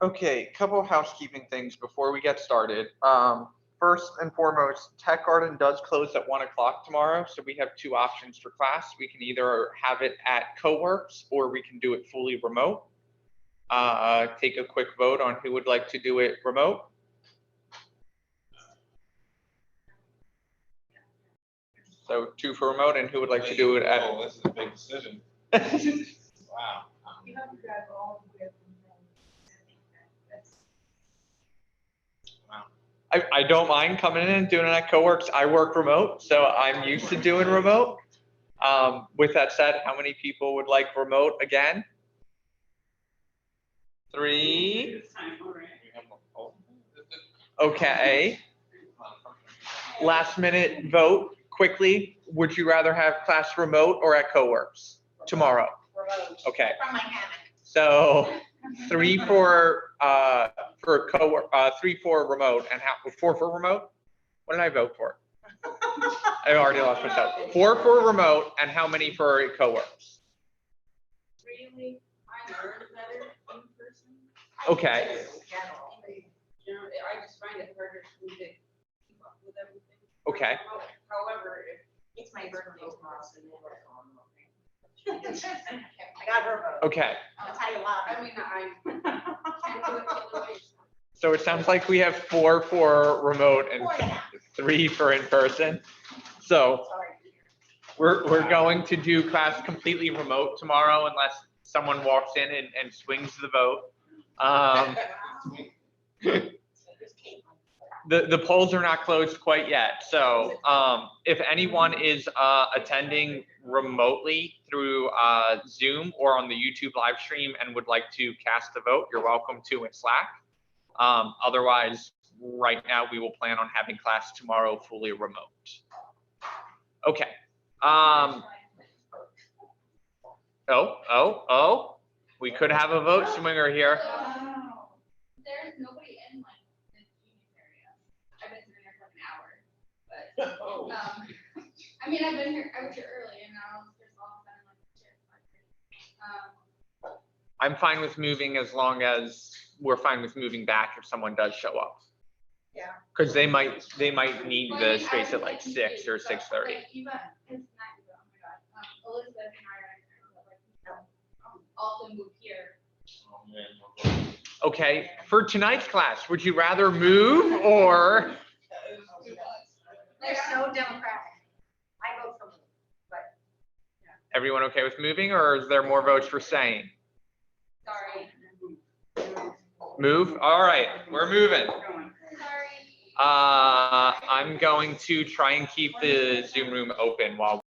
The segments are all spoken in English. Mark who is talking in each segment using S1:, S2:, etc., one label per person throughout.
S1: Okay, couple of housekeeping things before we get started. First and foremost, Tech Garden does close at 1 o'clock tomorrow, so we have two options for class. We can either have it at Coworks or we can do it fully remote. Take a quick vote on who would like to do it remote. So 2 for remote, and who would like to do it at?
S2: Oh, this is a big decision. Wow.
S3: You have to grab all the way from
S2: Wow.
S1: I don't mind coming in and doing it at Coworks. I work remote, so I'm used to doing remote. With that said, how many people would like remote again? 3. Okay. Last minute vote quickly. Would you rather have class remote or at Coworks tomorrow?
S3: remote.
S1: Okay.
S3: From my hammock.
S1: So 3 for cowork, 3 for remote, and 4 for remote. What did I vote for? I already lost myself. 4 for remote, and how many for Coworks?
S4: Really, I learn better in person.
S1: Okay.
S4: You know, I just find it harder to keep up with everything.
S1: Okay.
S4: However, if
S3: It's my birthday tomorrow, so you'll work on it. I got her vote.
S1: Okay.
S3: I'll tell you what.
S4: I mean, I can't do it the other way.
S1: So it sounds like we have 4 for remote and
S3: 4.5.
S1: 3 for in person. So
S3: Sorry.
S1: we're going to do class completely remote tomorrow unless someone walks in and swings the vote. The polls are not closed quite yet. So if anyone is attending remotely through Zoom or on the YouTube live stream and would like to cast a vote, you're welcome to in Slack. Otherwise, right now we will plan on having class tomorrow fully remote. Okay. We could have a vote swinger here.
S5: There's nobody in like the Genius area. I've been sitting here for an hour, but I mean, I was here early, and now there's all of a sudden like
S1: I'm fine with moving as long as we're fine with moving back if someone does show up.
S3: Yeah.
S1: Because they might need the space at like 6 or 6:30.
S5: Like, Eva, it's not Eva, oh my god, Elizabeth and I are also moved here.
S2: Oh, man.
S1: Okay, for tonight's class, would you rather move or?
S3: They're so democratic. I vote for them, but.
S1: Everyone okay with moving, or is there more votes for staying?
S5: Sorry.
S1: Move? All right, we're moving.
S5: Sorry.
S1: I'm going to try and keep the Zoom room open while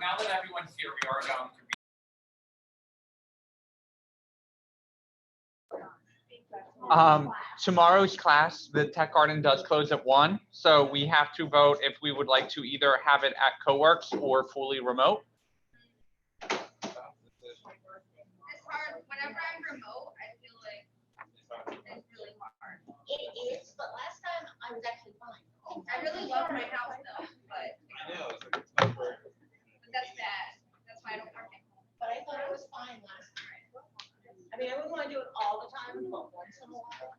S1: now that everyone's here, we are going to tomorrow's class, the Tech Garden does close at 1, so we have to vote if we would like to either have it at CoWorks or fully remote.
S5: It's hard, whenever I'm remote, I feel like it's really hard.
S3: It is, but last time I was actually fine.
S5: I really love my house though, but
S2: I know, it's like a tougher.
S5: that's bad. That's why I don't work at home.
S3: But I thought it was fine last time. I mean, I wouldn't want to do it all the time, but once in a while.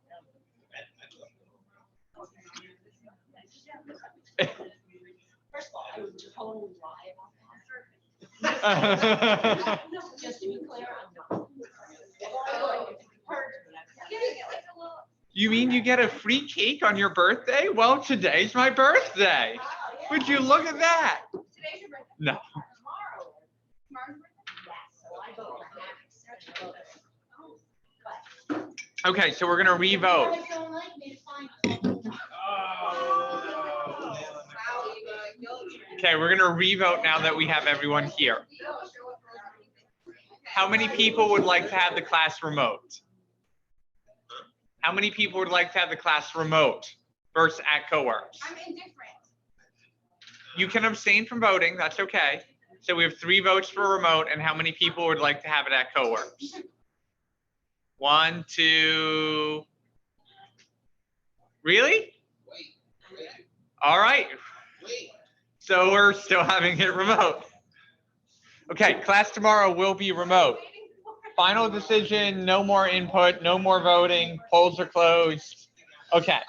S3: First of all, I would totally lie about that. Just to be clear, I'm not.
S1: You mean you get a free cake on your birthday? Well, today's my birthday. Would you look at that?
S5: Today's your birthday.
S1: No.
S3: Tomorrow.
S5: Tomorrow's your birthday?
S3: Yes, so I vote for Max.
S1: Okay, so we're gonna revote.
S3: You guys don't like me, it's fine.
S2: Oh,
S4: Wow, Eva,
S1: Okay, we're gonna revote now that we have everyone here. How many people would like to have the class remote? How many people would like to have the class remote versus at CoWorks?
S5: I'm indifferent.
S1: You can abstain from voting, that's okay. So we have 3 votes for remote, and how many people would like to have it at CoWorks? 1, 2. Really? All right. So we're still having it remote. Okay, class tomorrow will be remote. Final decision, no more input, no more voting, polls are closed. Okay.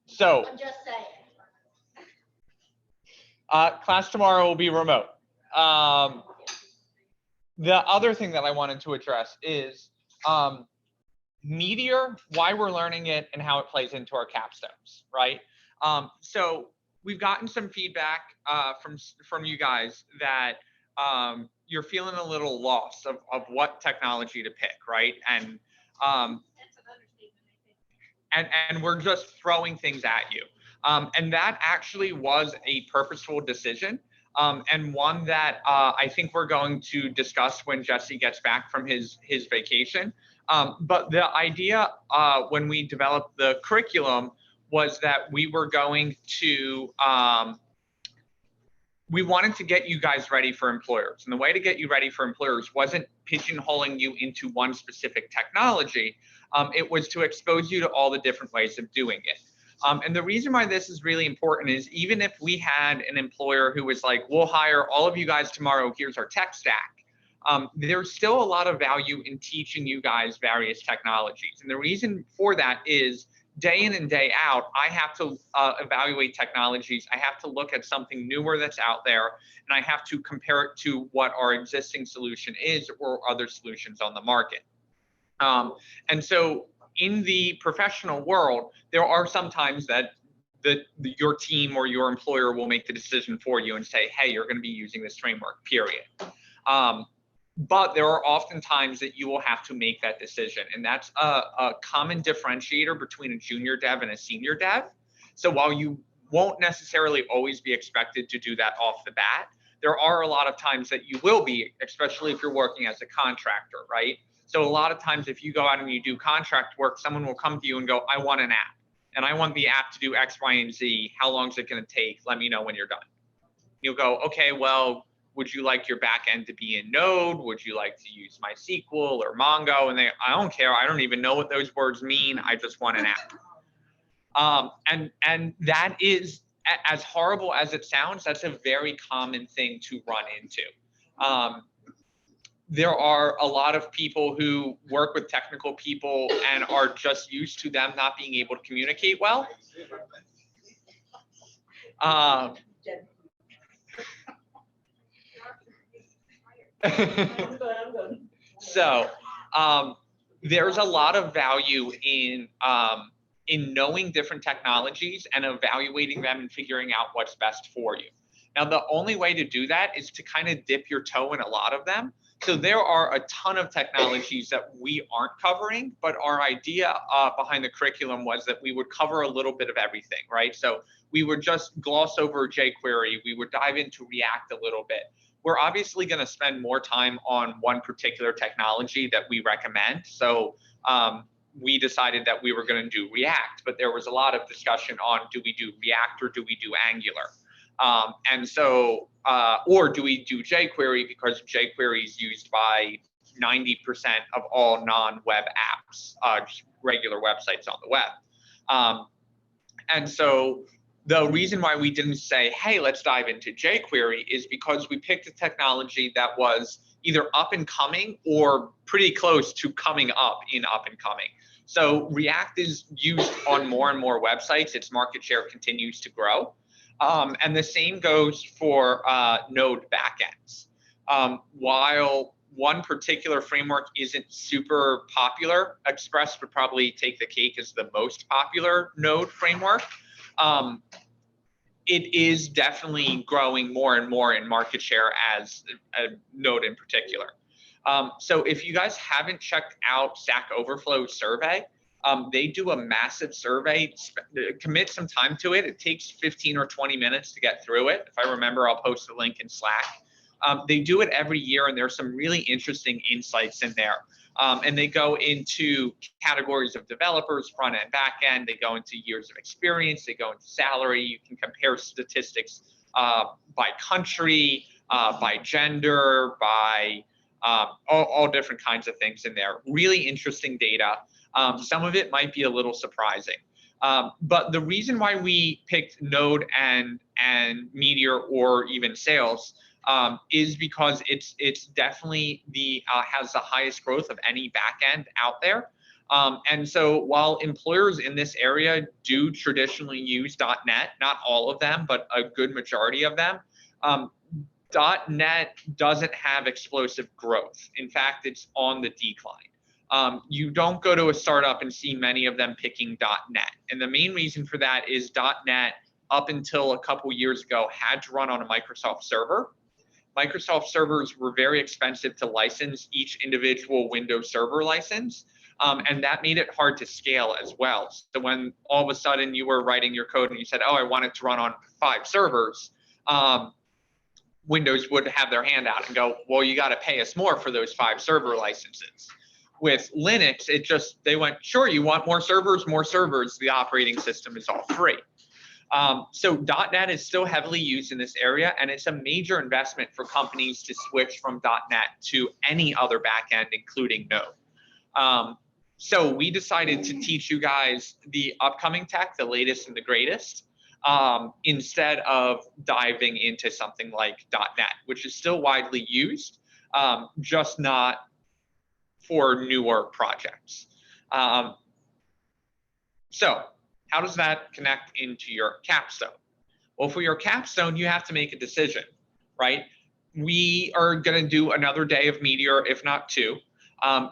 S1: So
S3: I'm just saying.
S1: class tomorrow will be remote. The other thing that I wanted to address is Meteor, why we're learning it and how it plays into our capstones, right? So we've gotten some feedback from you guys that you're feeling a little lost of what technology to pick, right? And and we're just throwing things at you. And that actually was a purposeful decision. And one that I think we're going to discuss when Jesse gets back from his vacation. But the idea when we developed the curriculum was that we were going to, we wanted to get you guys ready for employers. And the way to get you ready for employers wasn't pigeonholing you into one specific technology. It was to expose you to all the different ways of doing it. And the reason why this is really important is even if we had an employer who was like, we'll hire all of you guys tomorrow, here's our tech stack. There's still a lot of value in teaching you guys various technologies. And the reason for that is day in and day out, I have to evaluate technologies. I have to look at something newer that's out there, and I have to compare it to what our existing solution is or other solutions on the market. And so in the professional world, there are some times that your team or your employer will make the decision for you and say, hey, you're going to be using this framework, period. But there are often times that you will have to make that decision. And that's a common differentiator between a junior dev and a senior dev. So while you won't necessarily always be expected to do that off the bat, there are a lot of times that you will be, especially if you're working as a contractor, right? So a lot of times if you go out and you do contract work, someone will come to you and go, I want an app. And I want the app to do X, Y, and Z. How long is it going to take? Let me know when you're done. You'll go, okay, well, would you like your back end to be in Node? Would you like to use MySQL or Mongo? And I don't care. I don't even know what those words mean. I just want an app. And that is, as horrible as it sounds, that's a very common thing to run into. There are a lot of people who work with technical people and are just used to them not being able to communicate well.
S3: I'm good.
S1: So there's a lot of value in knowing different technologies and evaluating them and figuring out what's best for you. Now, the only way to do that is to kind of dip your toe in a lot of them, So there are a ton of technologies that we aren't covering, but our idea behind the curriculum was that we would cover a little bit of everything, right? So we would just gloss over jQuery, we would dive into React a little bit. We're obviously going to spend more time on one particular technology that we recommend. So we decided that we were going to do React, but there was a lot of discussion on, do we do React or do we do Angular? And so, or do we do jQuery, because jQuery is used by 90% of all non-web apps, just regular websites on the web. And so the reason why we didn't say, hey, let's dive into jQuery is because we picked a technology that was either up and coming or pretty close to coming up in up and coming. So React is used on more and more websites. Its market share continues to grow. And the same goes for Node backends. While one particular framework isn't super popular, Express would probably take the cake as the most popular Node framework. It is definitely growing more and more in market share as a Node in particular. So if you guys haven't checked out Stack Overflow's survey, they do a massive survey. Commit some time to it. It takes 15 or 20 minutes to get through it. If I remember, I'll post a link in Slack. They do it every year, and there's some really interesting insights in there. And they go into categories of developers, front end, back end. They go into years of experience. They go into salary. You can compare statistics by country, by gender, by all different kinds of things in there. Really interesting data. Some of it might be a little surprising. But the reason why we picked Node and Meteor or even Sales is because it's definitely has the highest growth of any backend out there. And so while employers in this area do traditionally use .NET, not all of them, but a good majority of them, .NET doesn't have explosive growth. In fact, it's on the decline. You don't go to a startup and see many of them picking .NET. And the main reason for that is .NET, up until a couple years ago, had to run on a Microsoft server. Microsoft servers were very expensive to license each individual Windows server license. And that made it hard to scale as well. So when all of a sudden you were writing your code and you said, oh, I want it to run on 5 servers, Windows would have their hand out and go, well, you got to pay us more for those 5 server licenses. With Linux, they went, sure, you want more servers, the operating system is all free. So .NET is still heavily used in this area, and it's a major investment for companies to switch from .NET to any other backend, including Node. So we decided to teach you guys the upcoming tech, the latest and the greatest, instead of diving into something like .NET, which is still widely used, just not for newer projects. So how does that connect into your capstone? Well, for your capstone, you have to make a decision, right? We are going to do another day of Meteor, if not 2.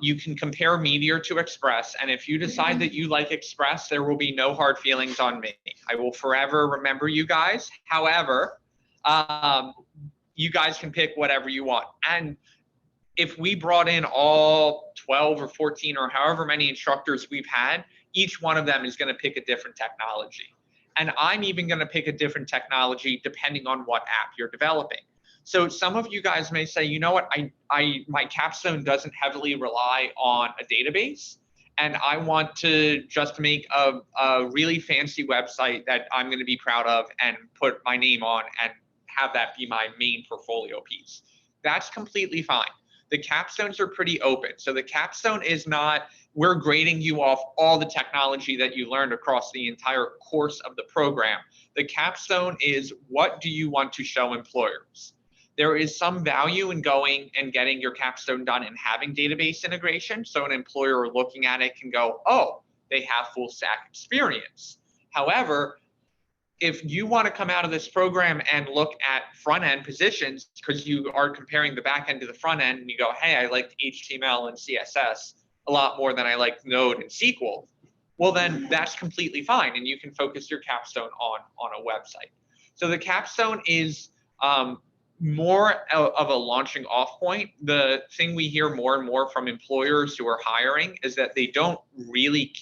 S1: You can compare Meteor to Express, and if you decide that you like Express, there will be no hard feelings on me. I will forever remember you guys. However, you guys can pick whatever you want. And if we brought in all 12 or 14 or however many instructors we've had, each one of them is going to pick a different technology. And I'm even going to pick a different technology depending on what app you're developing. So some of you guys may say, you know what, my capstone doesn't heavily rely on a database, and I want to just make a really fancy website that I'm going to be proud of and put my name on and have that be my main portfolio piece. That's completely fine. The capstones are pretty open. So the capstone is not, we're grading you off all the technology that you learned across the entire course of the program. The capstone is, what do you want to show employers? There is some value in going and getting your capstone done and having database integration. So an employer looking at it can go, oh, they have full stack experience. However, if you want to come out of this program and look at front end positions, because you are comparing the back end to the front end, and you go, hey, I liked HTML and CSS a lot more than I liked Node and SQL, well, then that's completely fine. And you can focus your capstone on a website. So the capstone is more of a launching off point, the thing we hear more and more from employers who are hiring is that they don't really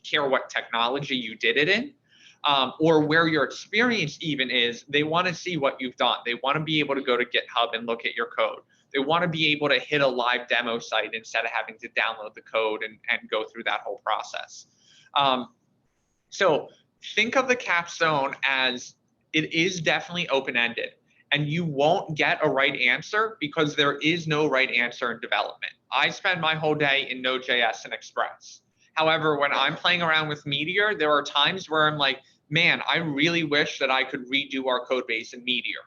S1: care what technology you did it in, or where your experience even is. They want to see what you've done. They want to be able to go to GitHub and look at your code. They want to be able to hit a live demo site instead of having to download the code and go through that whole process. So think of the capstone as it is definitely open-ended, and you won't get a right answer because there is no right answer in development. I spend my whole day in Node.js and Express. However, when I'm playing around with Meteor, there are times where I'm like, man, I really wish that I could redo our code base in Meteor.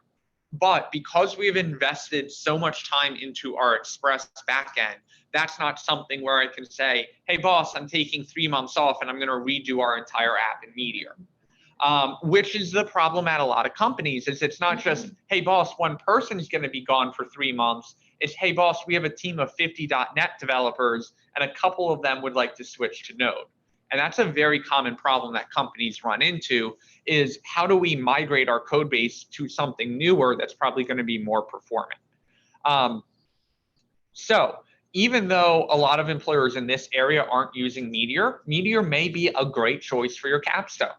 S1: But because we've invested so much time into our Express backend, that's not something where I can say, hey, boss, I'm taking 3 months off and I'm going to redo our entire app in Meteor. Which is the problem at a lot of companies, is it's not just, hey, boss, one person's going to be gone for 3 months. It's, hey, boss, we have a team of 50 .NET developers, and a couple of them would like to switch to Node. And that's a very common problem that companies run into, is how do we migrate our code base to something newer that's probably going to be more performant? So even though a lot of employers in this area aren't using Meteor, Meteor may be a great choice for your capstone.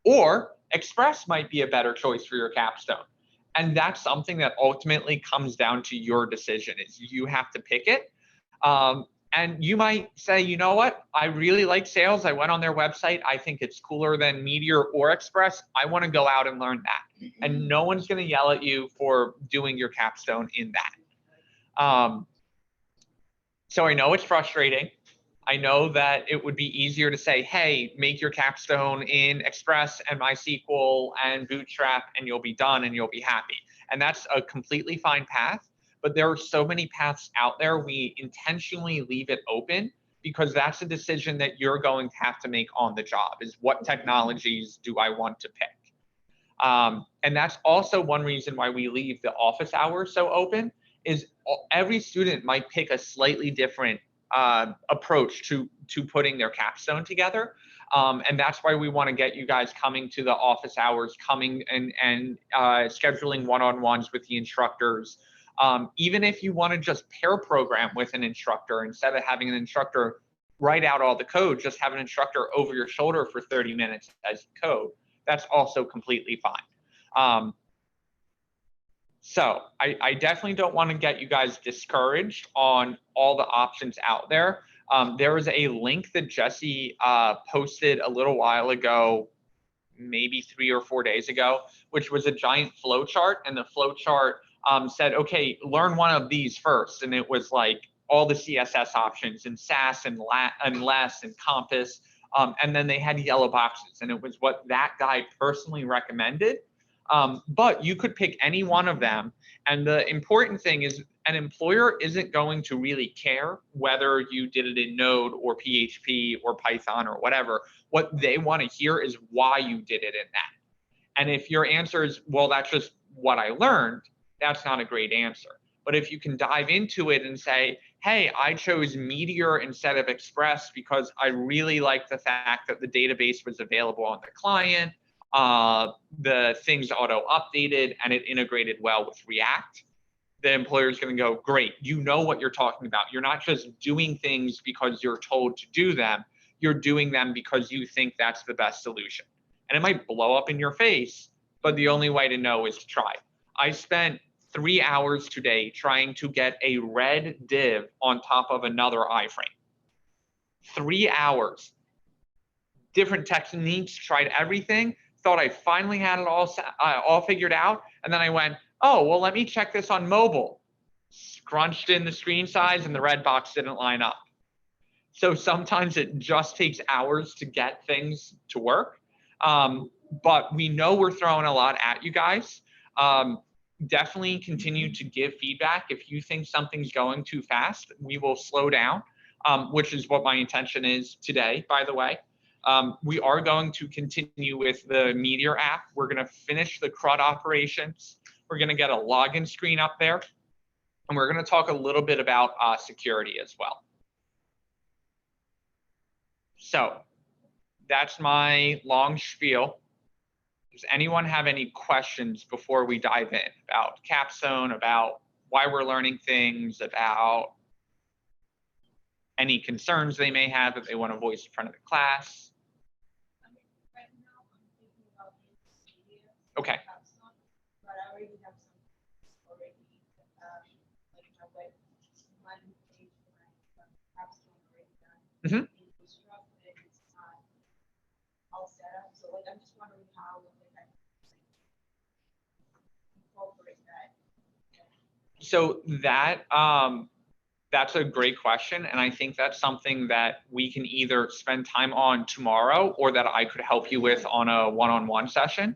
S1: Or Express might be a better choice for your capstone. And that's something that ultimately comes down to your decision, is you have to pick it. And you might say, you know what, I really like sales. I went on their website. I think it's cooler than Meteor or Express. I want to go out and learn that. And no one's going to yell at you for doing your capstone in that. So I know it's frustrating. I know that it would be easier to say, hey, make your capstone in Express and MySQL and Bootstrap, and you'll be done and you'll be happy. And that's a completely fine path. But there are so many paths out there, we intentionally leave it open because that's a decision that you're going to have to make on the job, is what technologies do I want to pick? And that's also one reason why we leave the office hours so open, is every student might pick a slightly different approach to putting their capstone together. And that's why we want to get you guys coming to the office hours, coming and scheduling one-on-ones with the instructors. Even if you want to just pair program with an instructor, instead of having an instructor write out all the code, just have an instructor over your shoulder for 30 minutes as code. That's also completely fine. So I definitely don't want to get you guys discouraged on all the options out there. There was a link that Jesse posted a little while ago, maybe 3 or 4 days ago, which was a giant flow chart. And the flow chart said, okay, learn one of these first. And it was like all the CSS options and Sass and Less and Compass. And then they had yellow boxes. And it was what that guy personally recommended. But you could pick any one of them. And the important thing is an employer isn't going to really care whether you did it in Node or PHP or Python or whatever. What they want to hear is why you did it in that. And if your answer is, well, that's just what I learned, that's not a great answer. But if you can dive into it and say, hey, I chose Meteor instead of Express because I really like the fact that the database was available on the client, the things auto updated, and it integrated well with React, the employer is going to go, great, you know what you're talking about. You're not just doing things because you're told to do them. You're doing them because you think that's the best solution. And it might blow up in your face, but the only way to know is to try. I spent 3 hours today trying to get a red div on top of another iframe. 3 hours. Different techniques, tried everything. Thought I finally had it all figured out. And then I went, oh, well, let me check this on mobile. Scrunched in the screen size and the red box didn't line up. So sometimes it just takes hours to get things to work. But we know we're throwing a lot at you guys. Definitely continue to give feedback. If you think something's going too fast, we will slow down, which is what my intention is today, by the way. We are going to continue with the Meteor app. We're going to finish the CRUD operations. We're going to get a login screen up there. And we're going to talk a little bit about security as well. So that's my long spiel. Does anyone have any questions before we dive in about Capstone, about why we're learning things, about any concerns they may have that they want to voice in front of the class?
S3: Right now, I'm thinking about this media.
S1: Okay.
S3: But I already have some already, like my web, one page for my Capstone already done.
S1: Mhm.
S3: Instructed, it's not all set up, so like, I'm just wondering how like, I incorporate that.
S1: So that's a great question, and I think that's something that we can either spend time on tomorrow or that I could help you with on a one-on-one session.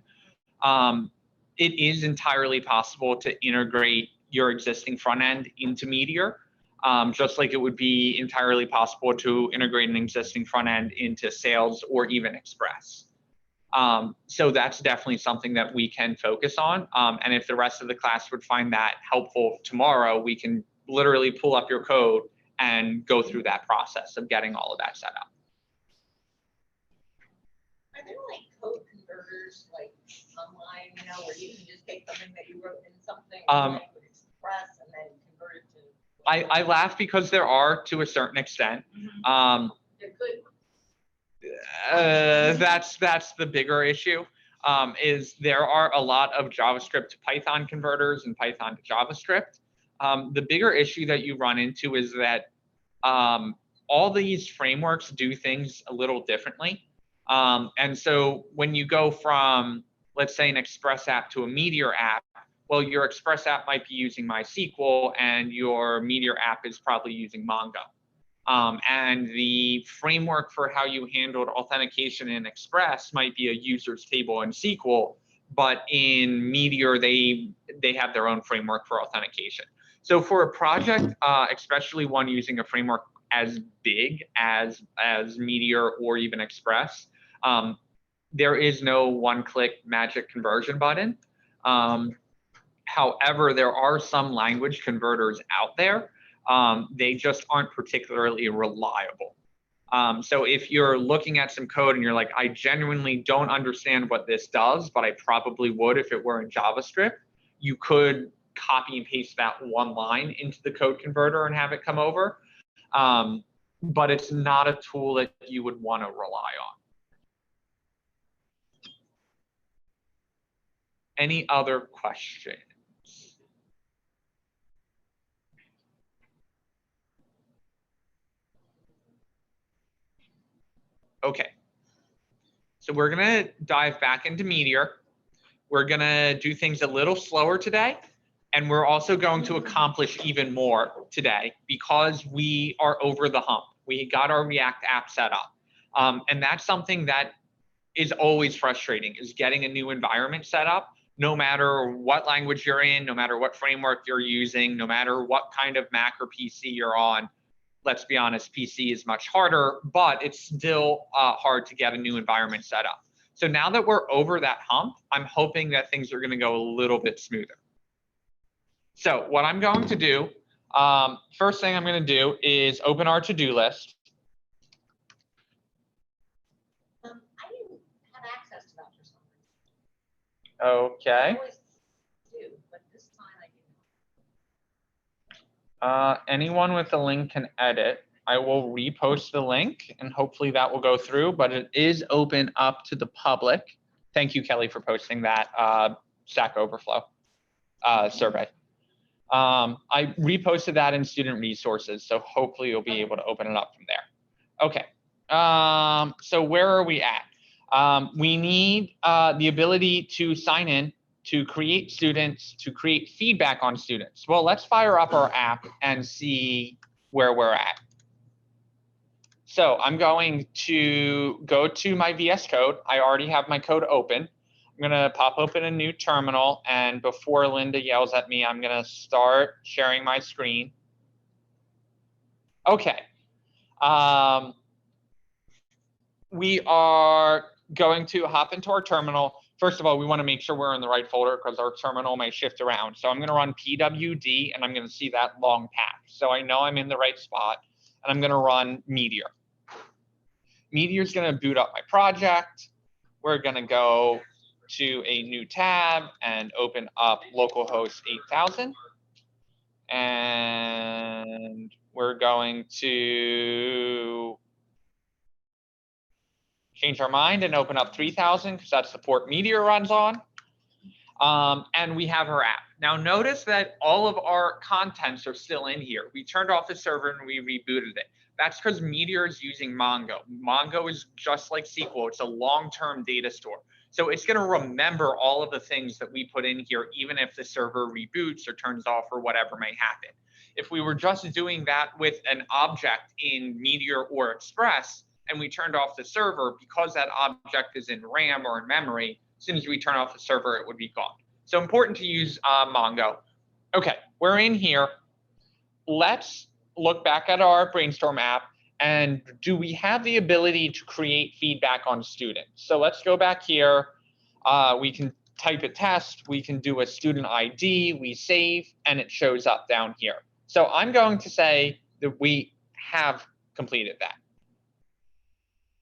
S1: It is entirely possible to integrate your existing front end into Meteor, just like it would be entirely possible to integrate an existing front end into Sales or even Express. So that's definitely something that we can focus on. And if the rest of the class would find that helpful tomorrow, we can literally pull up your code and go through that process of getting all of that set up.
S6: Are there like code converters like online, you know, where you can just take something that you wrote in something like with Express and then convert it to?
S1: I laugh because there are to a certain extent.
S6: They're good.
S1: That's the bigger issue. Is there are a lot of JavaScript to Python converters and Python to JavaScript. The bigger issue that you run into is that all these frameworks do things a little differently. And so when you go from, let's say, an Express app to a Meteor app, well, your Express app might be using MySQL and your Meteor app is probably using Mongo. And the framework for how you handled authentication in Express might be a users table in SQL, but in Meteor, they have their own framework for authentication. So for a project, especially one using a framework as big as Meteor or even Express, there is no one-click magic conversion button. However, there are some language converters out there. They just aren't particularly reliable. So if you're looking at some code and you're like, I genuinely don't understand what this does, but I probably would if it were in JavaScript, you could copy and paste that one line into the code converter and have it come over. But it's not a tool that you would want to rely on. Any other questions? Okay. So we're going to dive back into Meteor. We're going to do things a little slower today. And we're also going to accomplish even more today because we are over the hump. We got our React app set up. And that's something that is always frustrating, is getting a new environment set up, no matter what language you're in, no matter what framework you're using, no matter what kind of Mac or PC you're on. Let's be honest, PC is much harder, but it's still hard to get a new environment set up. So now that we're over that hump, I'm hoping that things are going to go a little bit smoother. So what I'm going to do, first thing I'm going to do is open our to-do list.
S6: I didn't have access to that for some reason.
S1: Okay.
S6: I always do, but this time I didn't.
S1: Anyone with a link can edit. I will repost the link and hopefully that will go through, but it is open up to the public. Thank you, Kelly, for posting that Stack Overflow survey. I reposted that in student resources, so hopefully you'll be able to open it up from there. Okay, so where are we at? We need the ability to sign in, to create students, to create feedback on students. Well, let's fire up our app and see where we're at. So I'm going to go to my VS Code. I already have my code open. I'm gonna pop open a new terminal, and before Linda yells at me, I'm gonna start sharing my screen. Okay. We are going to hop into our terminal. First of all, we wanna make sure we're in the right folder because our terminal may shift around. So I'm gonna run pwd, and I'm gonna see that long path. So I know I'm in the right spot, and I'm gonna run Meteor. Meteor's gonna boot up my project. We're gonna go to a new tab and open up localhost 8000. And we're going to change our mind and open up 3000 because that's the port Meteor runs on. And we have our app. Now notice that all of our contents are still in here. We turned off the server and we rebooted it. That's because Meteor is using Mongo. Mongo is just like SQL. It's a long-term data store. So it's going to remember all of the things that we put in here, even if the server reboots or turns off or whatever may happen. If we were just doing that with an object in Meteor or Express, and we turned off the server, because that object is in RAM or in memory, as soon as we turn off the server, it would be gone. So important to use Mongo. Okay, we're in here. Let's look back at our Brainstorm app, and do we have the ability to create feedback on students? So let's go back here. We can type a test. We can do a student ID. We save, and it shows up down here. So I'm going to say that we have completed that.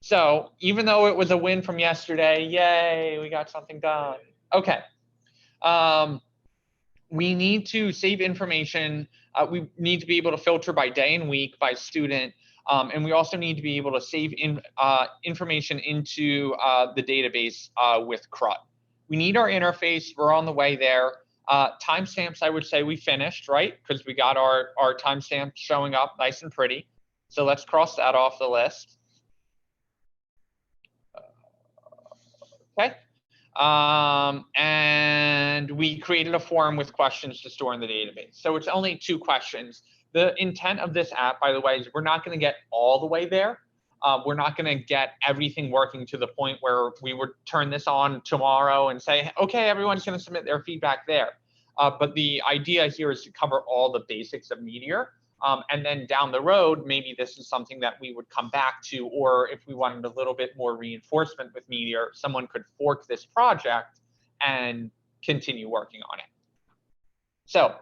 S1: So even though it was a win from yesterday, yay, we got something done. Okay. We need to save information. We need to be able to filter by day and week, by student. And we also need to be able to save information into the database with CRUD. We need our interface. We're on the way there. Timestamps, I would say we finished, right? Because we got our timestamps showing up nice and pretty. So let's cross that off the list. Okay. And we created a form with questions to store in the database. So it's only 2 questions. The intent of this app, by the way, is we're not going to get all the way there. We're not going to get everything working to the point where we would turn this on tomorrow and say, okay, everyone's going to submit their feedback there. But the idea here is to cover all the basics of Meteor. And then down the road, maybe this is something that we would come back to, or if we wanted a little bit more reinforcement with Meteor, someone could fork this project and continue working on it. So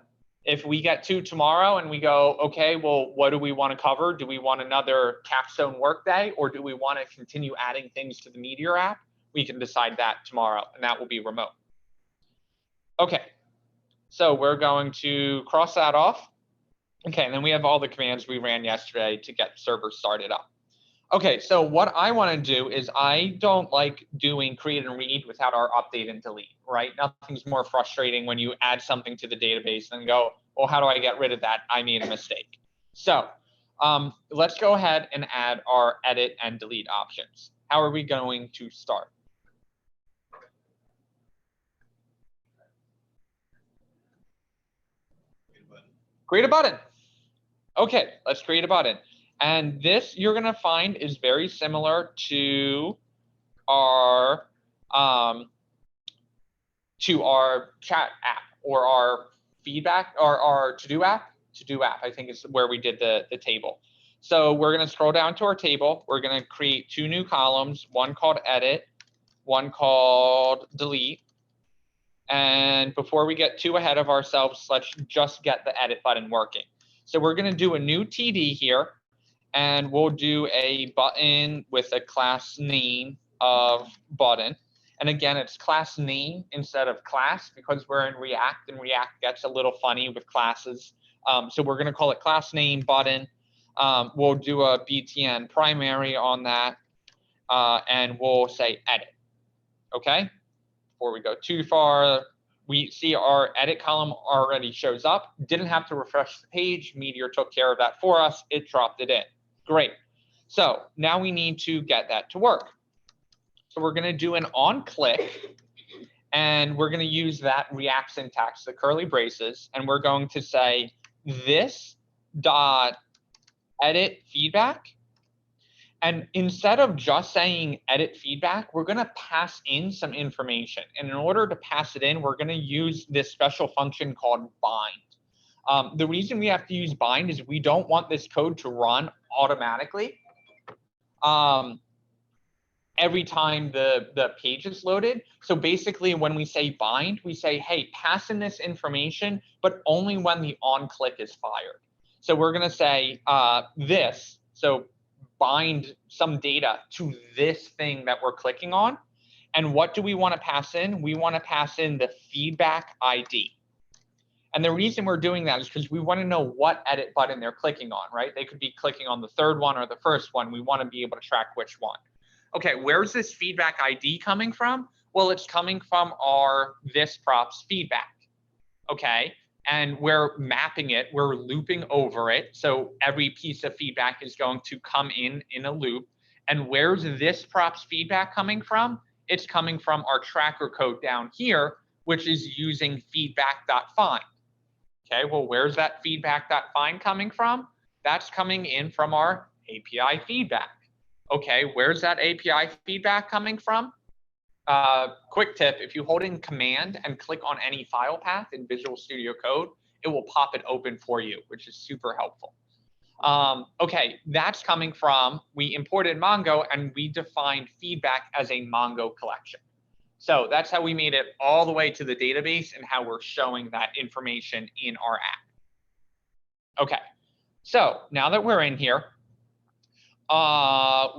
S1: if we get to tomorrow and we go, okay, well, what do we want to cover? Do we want another Capstone workday, or do we want to continue adding things to the Meteor app? We can decide that tomorrow, and that will be remote. Okay, so we're going to cross that off. Okay, and then we have all the commands we ran yesterday to get servers started up. Okay, so what I want to do is I don't like doing create and read without our update and delete, right? Nothing's more frustrating when you add something to the database and go, well, how do I get rid of that? I made a mistake. So let's go ahead and add our edit and delete options. How are we going to start? Create a button. Okay, let's create a button. And this you're going to find is very similar to our chat app or our feedback or our to-do app. To-do app, I think, is where we did the table. So we're going to scroll down to our table. We're going to create 2 new columns, one called edit, one called delete. And before we get too ahead of ourselves, let's just get the edit button working. So we're going to do a new TD here, and we'll do a button with a class name of button. And again, it's class name instead of class because we're in React, and React gets a little funny with classes. So we're going to call it class name button. We'll do a BTN primary on that, and we'll say edit. Okay? Before we go too far, we see our edit column already shows up. Didn't have to refresh the page. Meteor took care of that for us. It dropped it in. Great. So now we need to get that to work. So we're going to do an OnClick, and we're going to use that React syntax, the curly braces, and we're going to say this dot edit feedback. And instead of just saying edit feedback, we're going to pass in some information. And in order to pass it in, we're going to use this special function called bind. The reason we have to use bind is we don't want this code to run automatically every time the page is loaded. So basically, when we say bind, we say, hey, pass in this information, but only when the OnClick is fired. So we're going to say this. So bind some data to this thing that we're clicking on. And what do we want to pass in? We want to pass in the feedback ID. And the reason we're doing that is because we want to know what edit button they're clicking on, right? They could be clicking on the third one or the first one. We want to be able to track which one. Okay, where's this feedback ID coming from? Well, it's coming from our this props feedback, okay? And we're mapping it, we're looping over it. So every piece of feedback is going to come in a loop. And where's this props feedback coming from? It's coming from our tracker code down here, which is using feedback.find. Okay, well, where's that feedback.find coming from? That's coming in from our API feedback. Okay, where's that API feedback coming from? Quick tip, if you hold in Command and click on any file path in Visual Studio Code, it will pop it open for you, which is super helpful. Okay, that's coming from, we imported Mongo and we defined feedback as a Mongo collection. So that's how we made it all the way to the database and how we're showing that information in our app. Okay, so now that we're in here,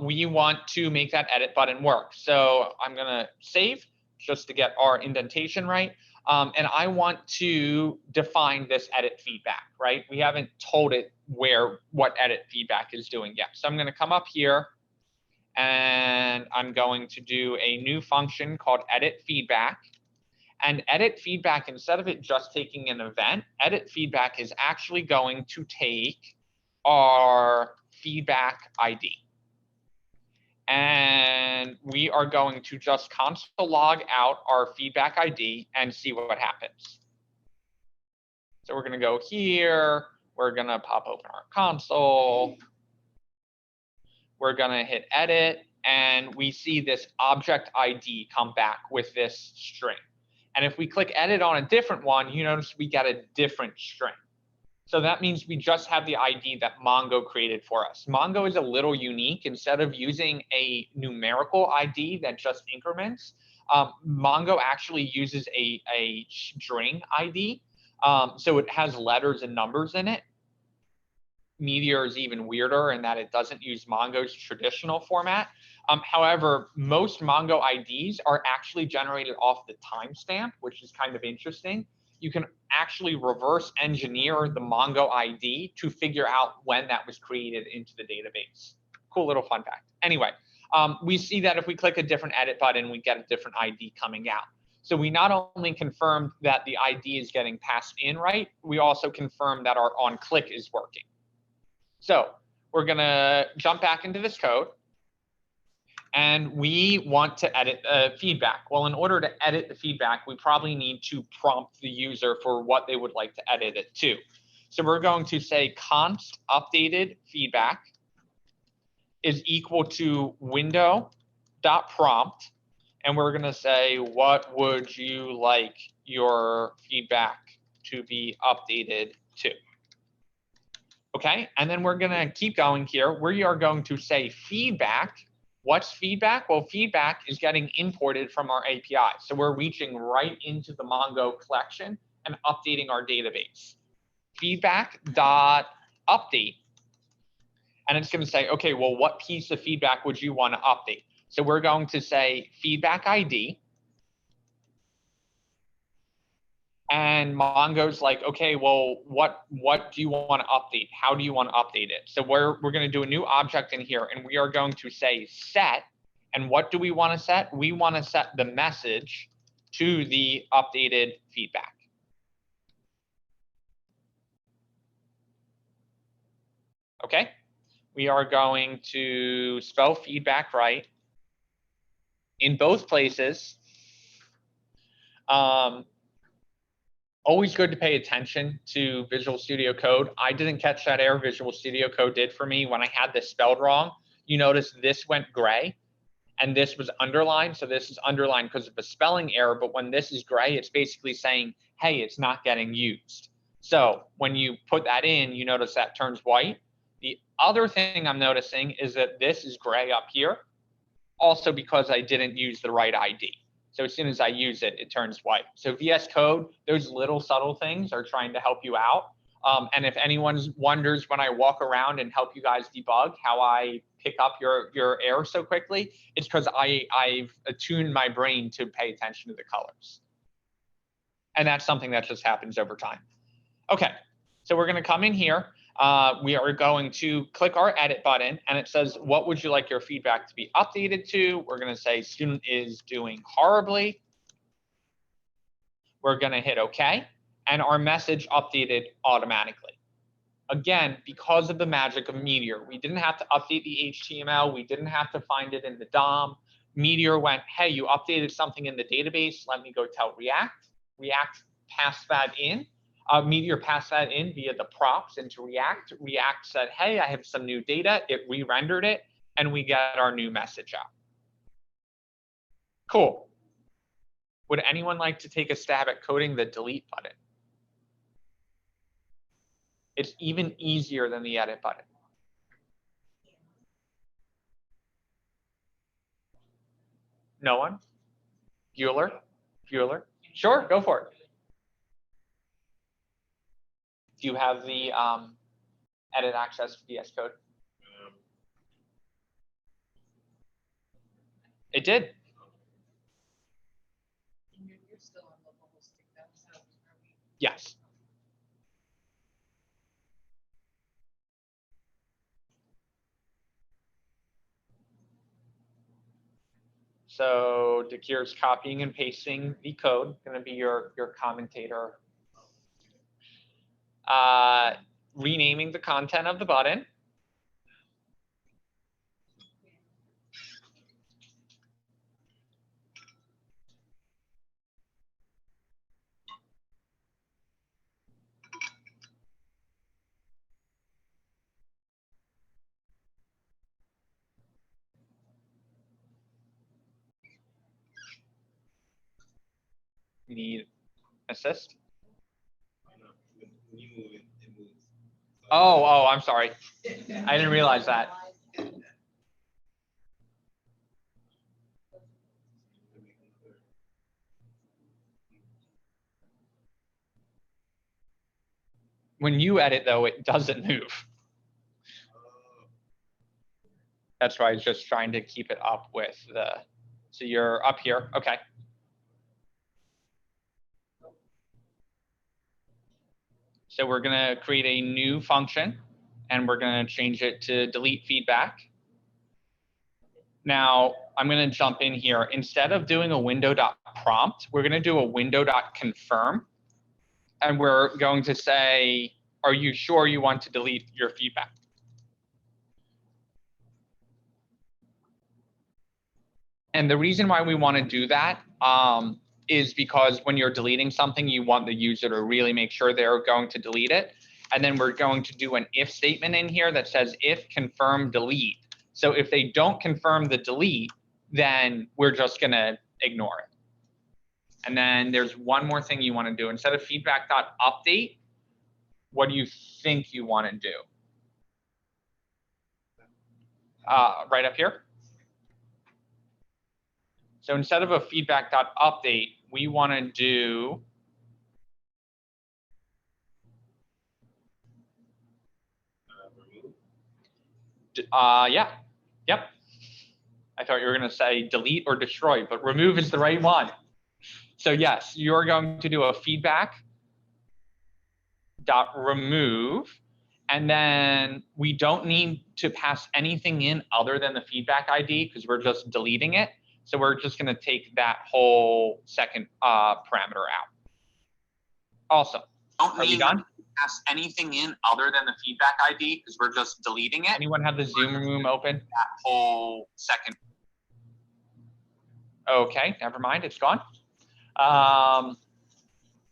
S1: we want to make that edit button work. So I'm gonna save just to get our indentation right. And I want to define this edit feedback, right? We haven't told it what edit feedback is doing yet. So I'm gonna come up here and I'm going to do a new function called edit feedback. And edit feedback, instead of it just taking an event, edit feedback is actually going to take our feedback ID. And we are going to just console log out our feedback ID and see what happens. So we're going to go here. We're going to pop open our console. We're going to hit edit, and we see this object ID come back with this string. And if we click edit on a different one, you notice we get a different string. So that means we just have the ID that Mongo created for us. Mongo is a little unique. Instead of using a numerical ID that just increments, Mongo actually uses a string ID. So it has letters and numbers in it. Meteor is even weirder in that it doesn't use Mongo's traditional format. However, most Mongo IDs are actually generated off the timestamp, which is kind of interesting. You can actually reverse engineer the Mongo ID to figure out when that was created into the database. Cool little fun fact. Anyway, we see that if we click a different edit button, we get a different ID coming out. So we not only confirmed that the ID is getting passed in right, we also confirmed that our OnClick is working. So we're going to jump back into this code. And we want to edit feedback. Well, in order to edit the feedback, we probably need to prompt the user for what they would like to edit it to. So we're going to say const updated feedback is equal to window.prompt. And we're going to say, what would you like your feedback to be updated to? Okay, and then we're going to keep going here. We are going to say feedback. What's feedback? Well, feedback is getting imported from our API. So we're reaching right into the Mongo collection and updating our database. Feedback.update. And it's going to say, okay, well, what piece of feedback would you want to update? So we're going to say feedback ID. And Mongo's like, okay, well, what do you want to update? How do you want to update it? So we're going to do a new object in here, and we are going to say set. And what do we want to set? We want to set the message to the updated feedback. Okay, we are going to spell feedback right in both places. Always good to pay attention to Visual Studio Code. I didn't catch that error Visual Studio Code did for me when I had this spelled wrong. You notice this went gray and this was underlined. So this is underlined because of a spelling error. But when this is gray, it's basically saying, hey, it's not getting used. So when you put that in, you notice that turns white. The other thing I'm noticing is that this is gray up here, also because I didn't use the right ID. So as soon as I use it, it turns white. So VS Code, those little subtle things are trying to help you out. And if anyone wonders when I walk around and help you guys debug how I pick up your error so quickly, it's because I've attuned my brain to pay attention to the colors. And that's something that just happens over time. Okay, so we're going to come in here. We are going to click our edit button, and it says, what would you like your feedback to be updated to? We're going to say student is doing horribly. We're going to hit OK, and our message updated automatically. Again, because of the magic of Meteor, we didn't have to update the HTML. We didn't have to find it in the DOM. Meteor went, hey, you updated something in the database. Let me go tell React. React passed that in. Meteor passed that in via the props into React. React said, hey, I have some new data. It re-rendered it, and we get our new message out. Cool. Would anyone like to take a stab at coding the delete button? It's even easier than the edit button. No one? Bueller? Bueller? Sure, go for it. Do you have the edit access to VS Code? It did.
S6: You're still on the bubble stick, that's how, are we?
S1: Yes. So Dakir's copying and pasting the code, going to be your commentator. Renaming the content of the button. We need assist.
S2: When you move it, it moves.
S1: Oh, I'm sorry. I didn't realize that. When you edit, though, it doesn't move. That's why I was just trying to keep it up with the, so you're up here, okay. So we're gonna create a new function and we're gonna change it to delete feedback. Now, I'm gonna jump in here. Instead of doing a window.prompt, we're gonna do a window.confirm. And we're going to say, are you sure you want to delete your feedback? And the reason why we want to do that is because when you're deleting something, you want the user to really make sure they're going to delete it. And then we're going to do an if statement in here that says if confirm delete. So if they don't confirm the delete, then we're just going to ignore it. And then there's one more thing you want to do. Instead of feedback.update, what do you think you want to do? Right up here. So instead of a feedback.update, we want to do yeah, yep. I thought you were going to say delete or destroy, but remove is the right one. So yes, you're going to do a feedback.remove, and then we don't need to pass anything in other than the feedback ID because we're just deleting it. So we're just going to take that whole second parameter out. Awesome. Are we done? Pass anything in other than the feedback ID because we're just deleting it. Anyone have the Zoom room open? That whole second. Okay, never mind. It's gone.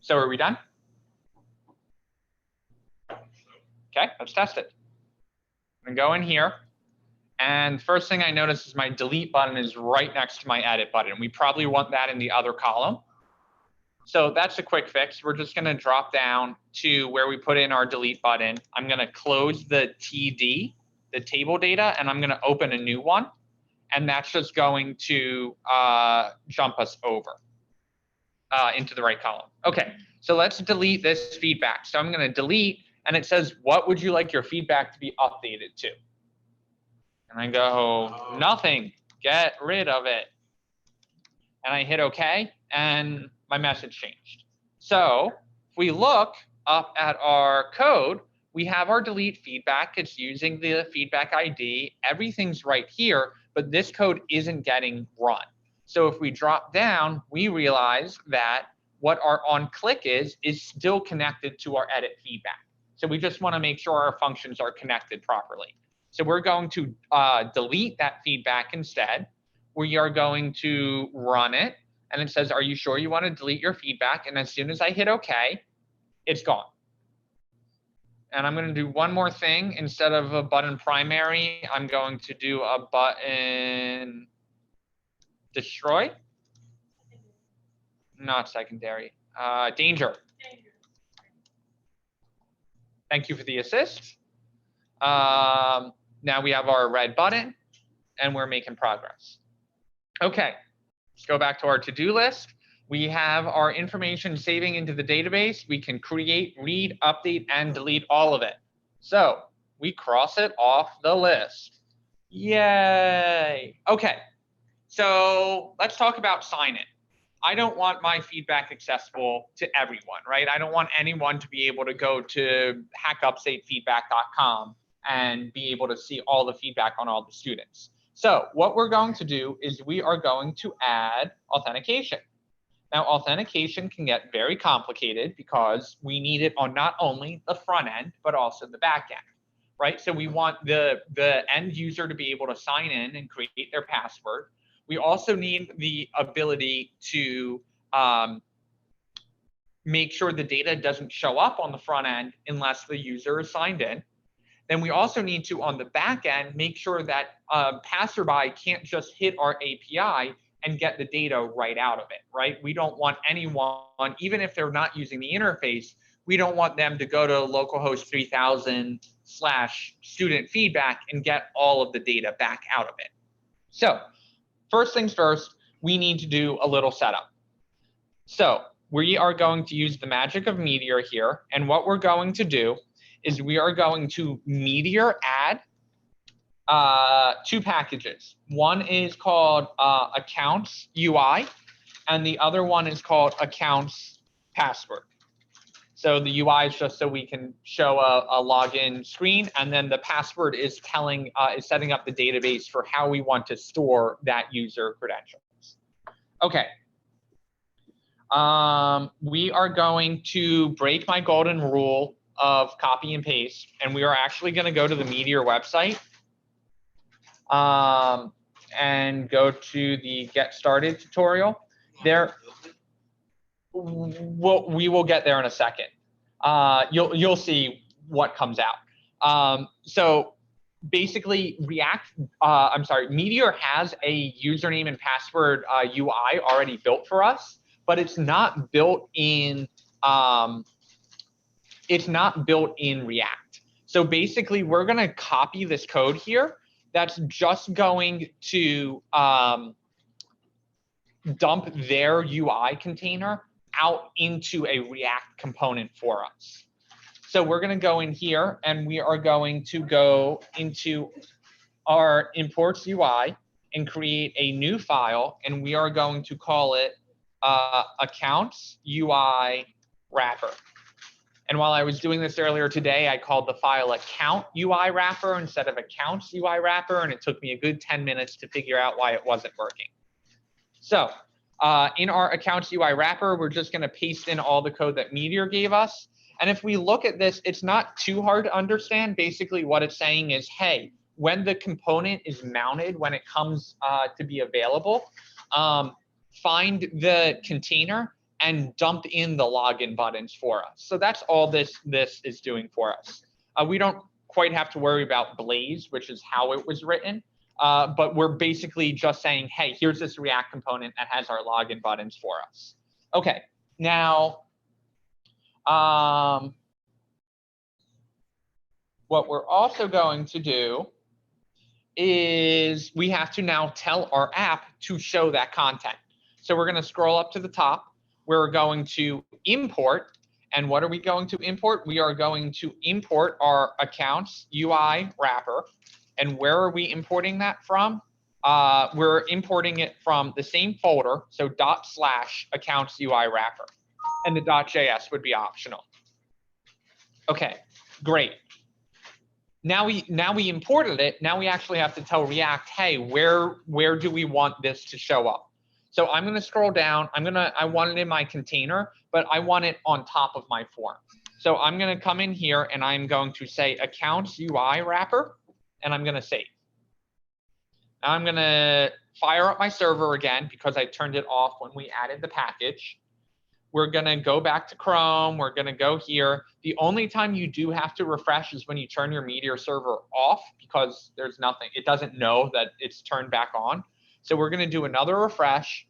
S1: So are we done? Okay, let's test it. I'm going to go in here. And first thing I notice is my delete button is right next to my edit button. We probably want that in the other column. So that's a quick fix. We're just going to drop down to where we put in our delete button. I'm going to close the TD, the table data, and I'm going to open a new one. And that's just going to jump us over into the right column. Okay, so let's delete this feedback. So I'm going to delete, and it says, what would you like your feedback to be updated to? And I go, nothing, get rid of it. And I hit OK, and my message changed. So if we look up at our code, we have our delete feedback. It's using the feedback ID. Everything's right here, but this code isn't getting run. So if we drop down, we realize that what our OnClick is still connected to our edit feedback. So we just want to make sure our functions are connected properly. So we're going to delete that feedback instead. We are going to run it, and it says, are you sure you want to delete your feedback? And as soon as I hit OK, it's gone. And I'm going to do one more thing. Instead of a button primary, I'm going to do a button destroy. Not secondary. Danger. Thank you for the assist. Now we have our red button, and we're making progress. Okay, let's go back to our to-do list. We have our information saving into the database. We can create, read, update, and delete all of it. So we cross it off the list. Yay. Okay, so let's talk about sign-in. I don't want my feedback accessible to everyone, right? I don't want anyone to be able to go to hackupstatefeedback.com and be able to see all the feedback on all the students. So what we're going to do is we are going to add authentication. Now, authentication can get very complicated because we need it on not only the front end, but also the back end, right? So we want the end user to be able to sign in and create their password. We also need the ability to make sure the data doesn't show up on the front end unless the user is signed in. Then we also need to, on the back end, make sure that passerby can't just hit our API and get the data right out of it, right? We don't want anyone, even if they're not using the interface, we don't want them to go to localhost 3000/student feedback and get all of the data back out of it. So first things first, we need to do a little setup. So we are going to use the magic of Meteor here. And what we're going to do is we are going to Meteor add two packages. One is called accounts UI, and the other one is called accounts password. So the UI is just so we can show a login screen, and then the password is setting up the database for how we want to store that user credentials. Okay. We are going to break my golden rule of copy and paste, and we are actually going to go to the Meteor website and go to the Get Started tutorial. There, we will get there in a second. You'll see what comes out. So basically, Meteor has a username and password UI already built for us, but it's not built in React. So basically, we're going to copy this code here. That's just going to dump their UI container out into a React component for us. So we're going to go in here, and we are going to go into our imports UI and create a new file, and we are going to call it accounts UI wrapper. And while I was doing this earlier today, I called the file account UI wrapper instead of accounts UI wrapper, and it took me a good 10 minutes to figure out why it wasn't working. So in our accounts UI wrapper, we're just going to paste in all the code that Meteor gave us. And if we look at this, it's not too hard to understand. Basically, what it's saying is, hey, when the component is mounted, when it comes to be available, find the container and dump in the login buttons for us. So that's all this is doing for us. We don't quite have to worry about Blaze, which is how it was written, but we're basically just saying, hey, here's this React component that has our login buttons for us. Okay, now, what we're also going to do is we have to now tell our app to show that content. So we're going to scroll up to the top. We're going to import, And what are we going to import? We are going to import our accounts UI wrapper. And where are we importing that from? We're importing it from the same folder, so / accounts UI wrapper. And the .js would be optional. Okay, great. Now we imported it. Now we actually have to tell React, hey, where do we want this to show up? So I'm going to scroll down. I want it in my container, but I want it on top of my form. So I'm going to come in here and I'm going to say accounts UI wrapper, and I'm going to save. Now I'm going to fire up my server again because I turned it off when we added the package. We're going to go back to Chrome. We're going to go here. The only time you do have to refresh is when you turn your Meteor server off, because there's nothing. It doesn't know that it's turned back on. So we're going to do another refresh.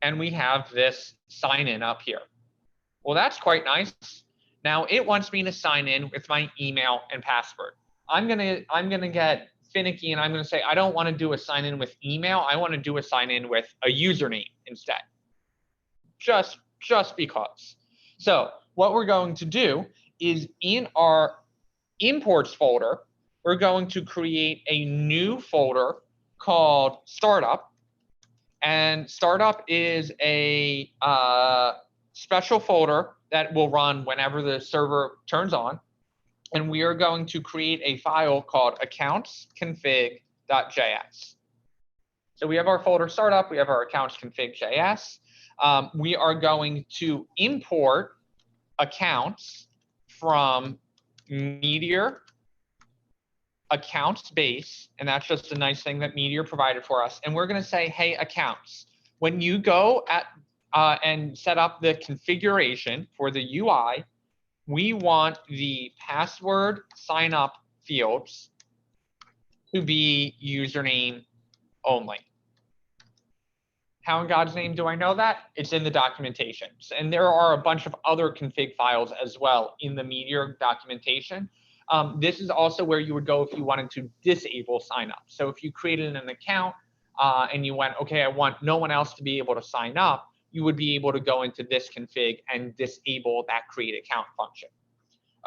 S1: And we have this sign in up here. Well, that's quite nice. Now it wants me to sign in with my email and password. I'm gonna get finicky and I'm gonna say, I don't want to do a sign in with email. I want to do a sign in with a username instead. Just because. So what we're going to do is in our imports folder, we're going to create a new folder called startup. And startup is a special folder that will run whenever the server turns on. And we are going to create a file called accounts.config.js. So we have our folder startup, we have our accounts.config.js. We are going to import accounts from Meteor accounts base, and that's just a nice thing that Meteor provided for us. And we're going to say, hey, accounts, when you go at and set up the configuration for the UI, we want the password sign up fields to be username only. How in God's name do I know that? It's in the documentation. And there are a bunch of other config files as well in the Meteor documentation. This is also where you would go if you wanted to disable sign up. So if you created an account and you went, okay, I want no one else to be able to sign up, you would be able to go into this config and disable that create account function.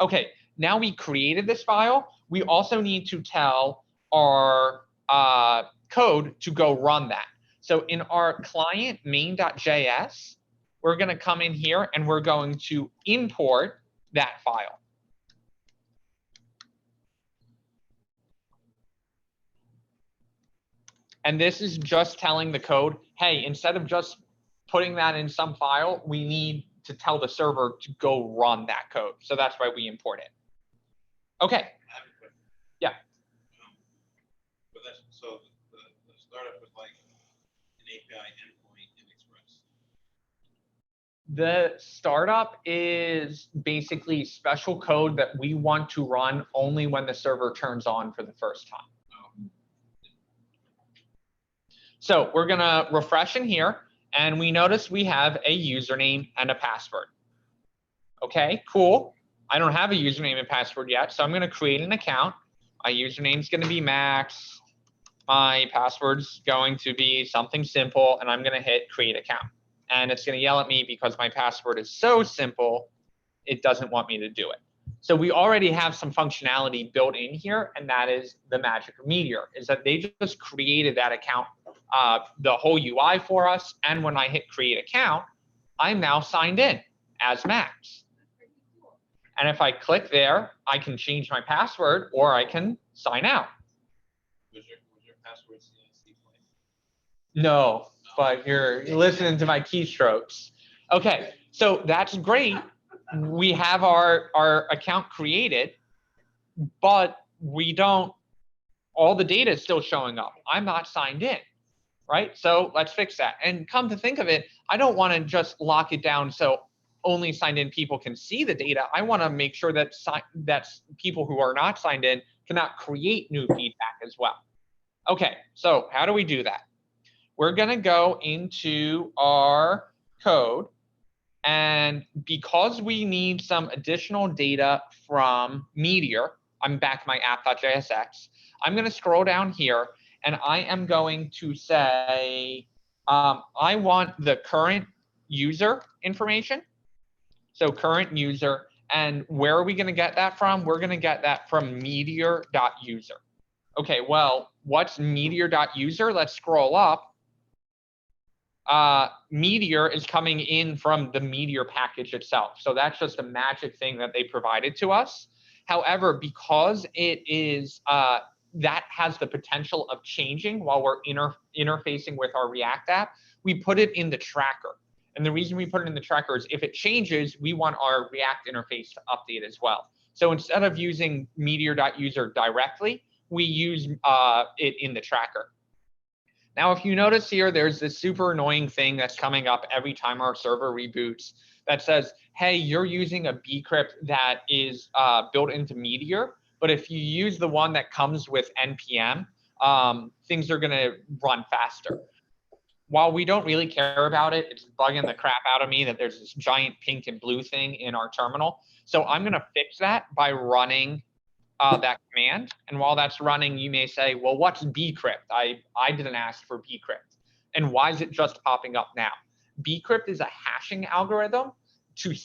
S1: Okay, now we created this file. We also need to tell our code to go run that. So in our client main.js, we're going to come in here and we're going to import that file. And this is just telling the code, hey, instead of just putting that in some file, we need to tell the server to go run that code. So that's why we import it. Okay. Yeah.
S2: But that's, so the startup was like an API endpoint in Express.
S1: The startup is basically special code that we want to run only when the server turns on for the first time. So we're going to refresh in here. And we notice we have a username and a password. Okay, cool. I don't have a username and password yet, so I'm going to create an account. My username is going to be Max. My password's going to be something simple, and I'm going to hit create account. And it's going to yell at me because my password is so simple, it doesn't want me to do it. So we already have some functionality built in here, and that is the magic of Meteor, is that they just created that account, the whole UI for us. And when I hit create account, I'm now signed in as Max. And if I click there, I can change my password or I can sign out.
S2: Was your password CNC play?
S1: No, but you're listening to my keystrokes. Okay, so that's great. We have our account created, but we don't, all the data is still showing up. I'm not signed in, right? So let's fix that. And come to think of it, I don't want to just lock it down so only signed in people can see the data. I want to make sure that people who are not signed in cannot create new feedback as well. Okay, so how do we do that? We're going to go into our code. And because we need some additional data from Meteor, I'm back to my app.jsx. I'm going to scroll down here and I am going to say, I want the current user information. So current user, and where are we going to get that from? We're going to get that from meteor.user. Okay, well, what's meteor.user? Let's scroll up. Meteor is coming in from the Meteor package itself. So that's just a magic thing that they provided to us. However, because it is, that has the potential of changing while we're interfacing with our React app, we put it in the tracker. And the reason we put it in the tracker is if it changes, we want our React interface to update as well. So instead of using meteor.user directly, we use it in the tracker. Now, if you notice here, there's this super annoying thing that's coming up every time our server reboots that says, hey, you're using a bcrypt that is built into Meteor, but if you use the one that comes with NPM, things are going to run faster. While we don't really care about it, it's bugging the crap out of me that there's this giant pink and blue thing in our terminal. So I'm going to fix that by running that command. And while that's running, you may say, well, what's bcrypt? I didn't ask for bcrypt. And why is it just popping up now? Bcrypt is a hashing algorithm to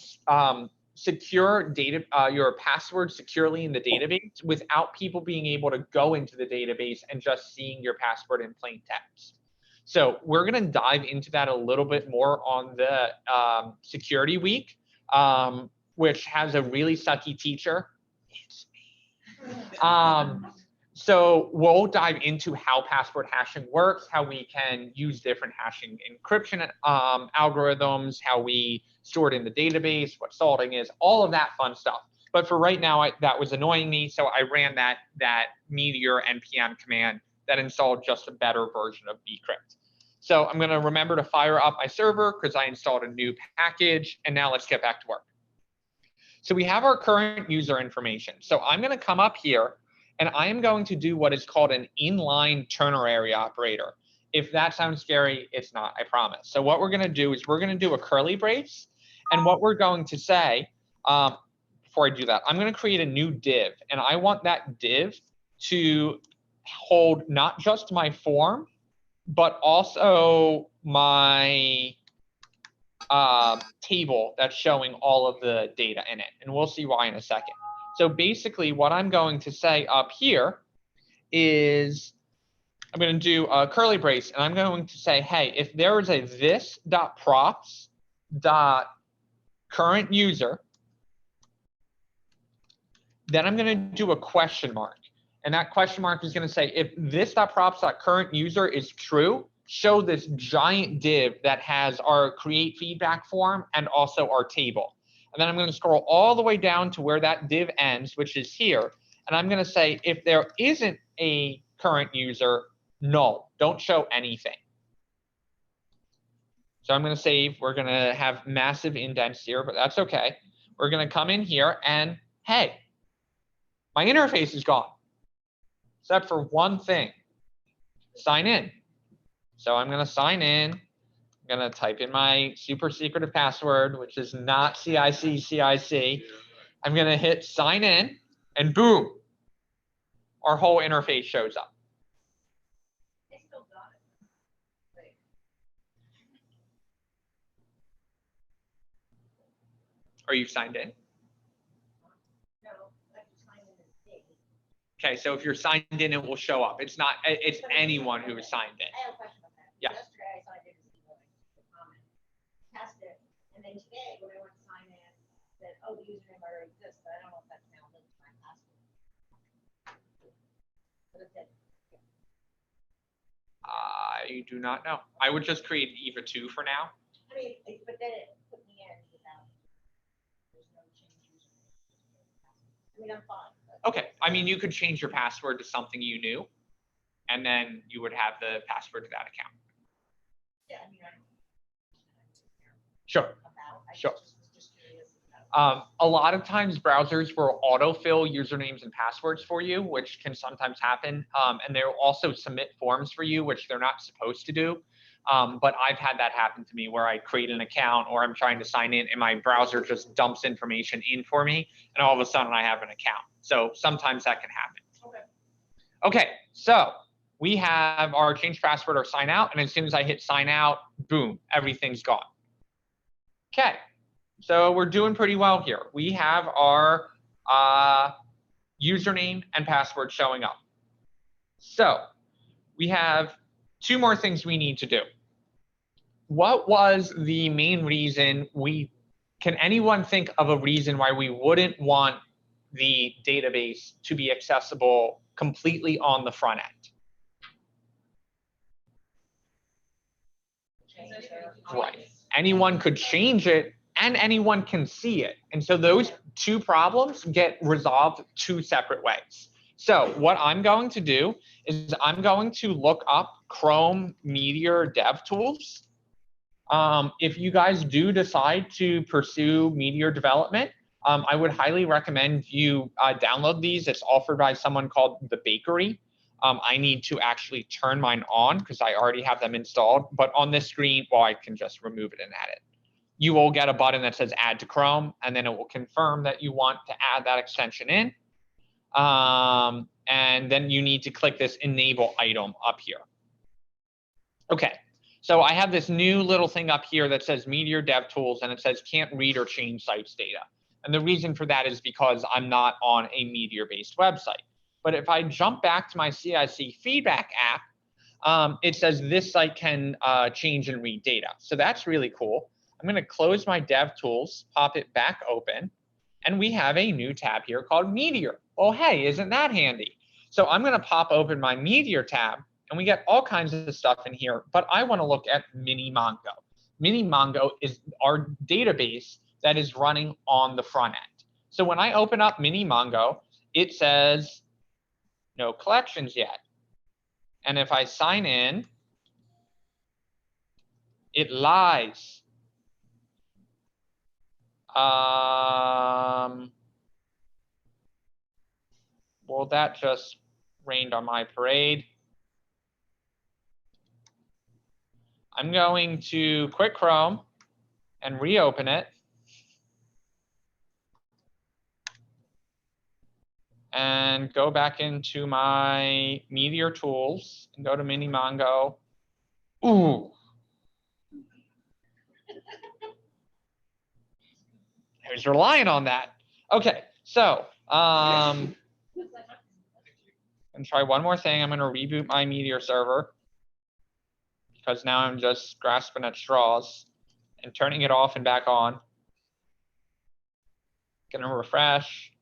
S1: secure data, your password securely in the database without people being able to go into the database and just seeing your password in plain text. So we're going to dive into that a little bit more on the security week, which has a really sucky teacher. It's me. So we'll dive into how password hashing works, how we can use different hashing encryption algorithms, how we store it in the database, what salting is, all of that fun stuff. But for right now, that was annoying me, so I ran that Meteor npm command that installed just a better version of bcrypt. So I'm going to remember to fire up my server because I installed a new package, and now let's get back to work. So we have our current user information. So I'm going to come up here, and I am going to do what is called an inline ternary operator. If that sounds scary, it's not, I promise. So what we're going to do is we're going to do a curly brace, and what we're going to say, before I do that, I'm going to create a new div, and I want that div to hold not just my form, but also my table that's showing all of the data in it. And we'll see why in a second. So basically what I'm going to say up here is I'm going to do a curly brace, and I'm going to say, hey, if there is a this.props.current user, then I'm going to do a question mark. And that question mark is going to say, if this.props.current user is true, show this giant div that has our create feedback form and also our table. And then I'm going to scroll all the way down to where that div ends, which is here. And I'm going to say, if there isn't a current user, null, don't show anything. So I'm going to save. We're going to have massive indents here, but that's okay. We're going to come in here and, hey, my interface is gone. Except for one thing, sign in. So I'm going to sign in. I'm going to type in my super secretive password, which is not CIC. I'm going to hit sign in, and boom, our whole interface shows up.
S3: I still got it.
S1: Are you signed in?
S3: No, I just signed in as big.
S1: Okay, so if you're signed in, it will show up. It's not, it's anyone who is signed in.
S3: I have a question about that.
S1: Yeah.
S3: Yesterday I signed in as the comment, test it, and then today when I went to sign in, said, oh, the username already exists, but I don't know if that's now linked to my password. But it did.
S1: I do not know. I would just create EVA 2 for now.
S3: I mean, but then it put me in without, there's no change username. I mean, I'm fine. But
S1: Okay, I mean, you could change your password to something you knew, and then you would have the password to that account.
S3: yeah, I mean, I don't.
S1: Sure.
S3: About, I
S1: Sure.
S3: just was just curious about.
S1: A lot of times browsers will autofill usernames and passwords for you, which can sometimes happen. And they'll also submit forms for you, which they're not supposed to do. But I've had that happen to me where I create an account or I'm trying to sign in and my browser just dumps information in for me. And all of a sudden I have an account. So sometimes that can happen.
S3: Okay.
S1: Okay, so we have our change password or sign out. And as soon as I hit sign out, boom, everything's gone. Okay, so we're doing pretty well here. We have our username and password showing up. So we have 2 more things we need to do. What was the main reason can anyone think of a reason why we wouldn't want the database to be accessible completely on the front end? Right. Anyone could change it and anyone can see it. And so those 2 problems get resolved 2 separate ways. So what I'm going to do is I'm going to look up Chrome Meteor Dev Tools. If you guys do decide to pursue Meteor development, I would highly recommend you download these. It's offered by someone called The Bakery. I need to actually turn mine on because I already have them installed. But on this screen, well, I can just remove it and add it. You will get a button that says Add to Chrome, and then it will confirm that you want to add that extension in. And then you need to click this Enable item up here. Okay, so I have this new little thing up here that says Meteor Dev Tools, and it says can't read or change sites data. And the reason for that is because I'm not on a Meteor-based website. But if I jump back to my CIC feedback app, it says this site can change and read data. So that's really cool. I'm going to close my Dev Tools, pop it back open, and we have a new tab here called Meteor. Oh, hey, isn't that handy? So I'm going to pop open my Meteor tab, and we get all kinds of stuff in here, but I want to look at Mini-Mongo. Mini-Mongo is our database that is running on the front end. So when I open up Mini-Mongo, it says no collections yet. And if I sign in, it lies. Well, that just rained on my parade. I'm going to quit Chrome and reopen it. And go back into my Meteor tools and go to Mini-Mongo. Ooh. I was relying on that. Okay, so and try one more thing. I'm going to reboot my Meteor server because now I'm just grasping at straws and turning it off and back on. Going to refresh.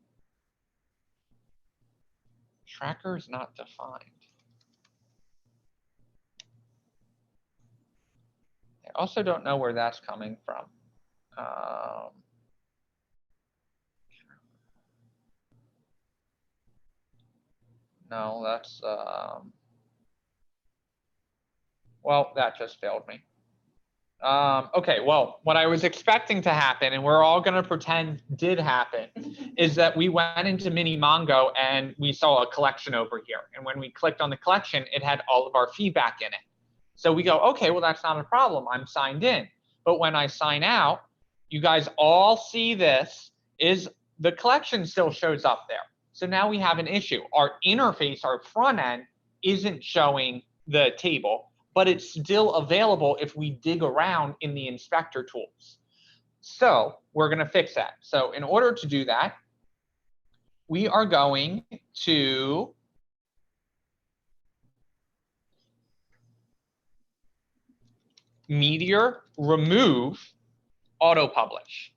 S1: Tracker is not defined. I also don't know where that's coming from. No, that's, well, that just failed me. Okay, well, what I was expecting to happen, and we're all going to pretend did happen, is that we went into Mini-Mongo and we saw a collection over here. And when we clicked on the collection, it had all of our feedback in it. So we go, okay, well, that's not a problem. I'm signed in. But when I sign out, you guys all see this, is the collection still shows up there. So now we have an issue. Our interface, our front end, isn't showing the table, but it's still available if we dig around in the inspector tools. So we're going to fix that. So in order to do that, we are going to Meteor remove auto publish.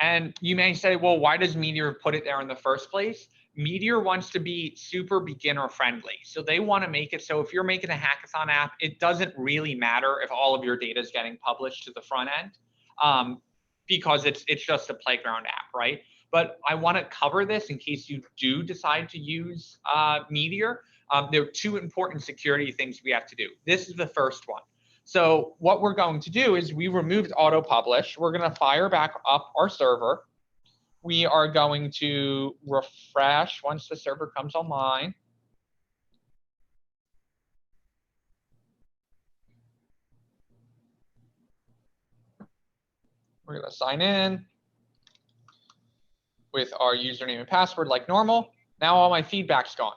S1: And you may say, well, why does Meteor put it there in the first place? Meteor wants to be super beginner friendly. So they want to make it so if you're making a hackathon app, it doesn't really matter if all of your data is getting published to the front end because it's just a playground app, right? But I want to cover this in case you do decide to use Meteor. There are 2 important security things we have to do. This is the first one. So what we're going to do is we removed auto publish. We're going to fire back up our server. We are going to refresh once the server comes online. We're going to sign in with our username and password like normal. Now all my feedback's gone.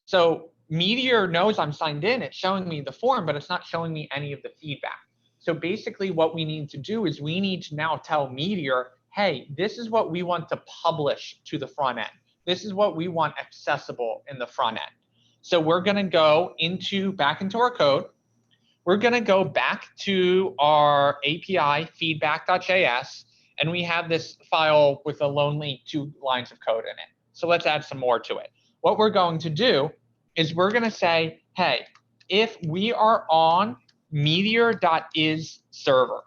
S1: So Meteor knows I'm signed in. It's showing me the form, but it's not showing me any of the feedback. So basically what we need to do is we need to now tell Meteor, hey, this is what we want to publish to the front end. This is what we want accessible in the front end. So we're going to go back into our code. We're going to go back to our API feedback.js, and we have this file with a lonely 2 lines of code in it. So let's add some more to it. What we're going to do is we're going to say, hey, if we are on Meteor.is server,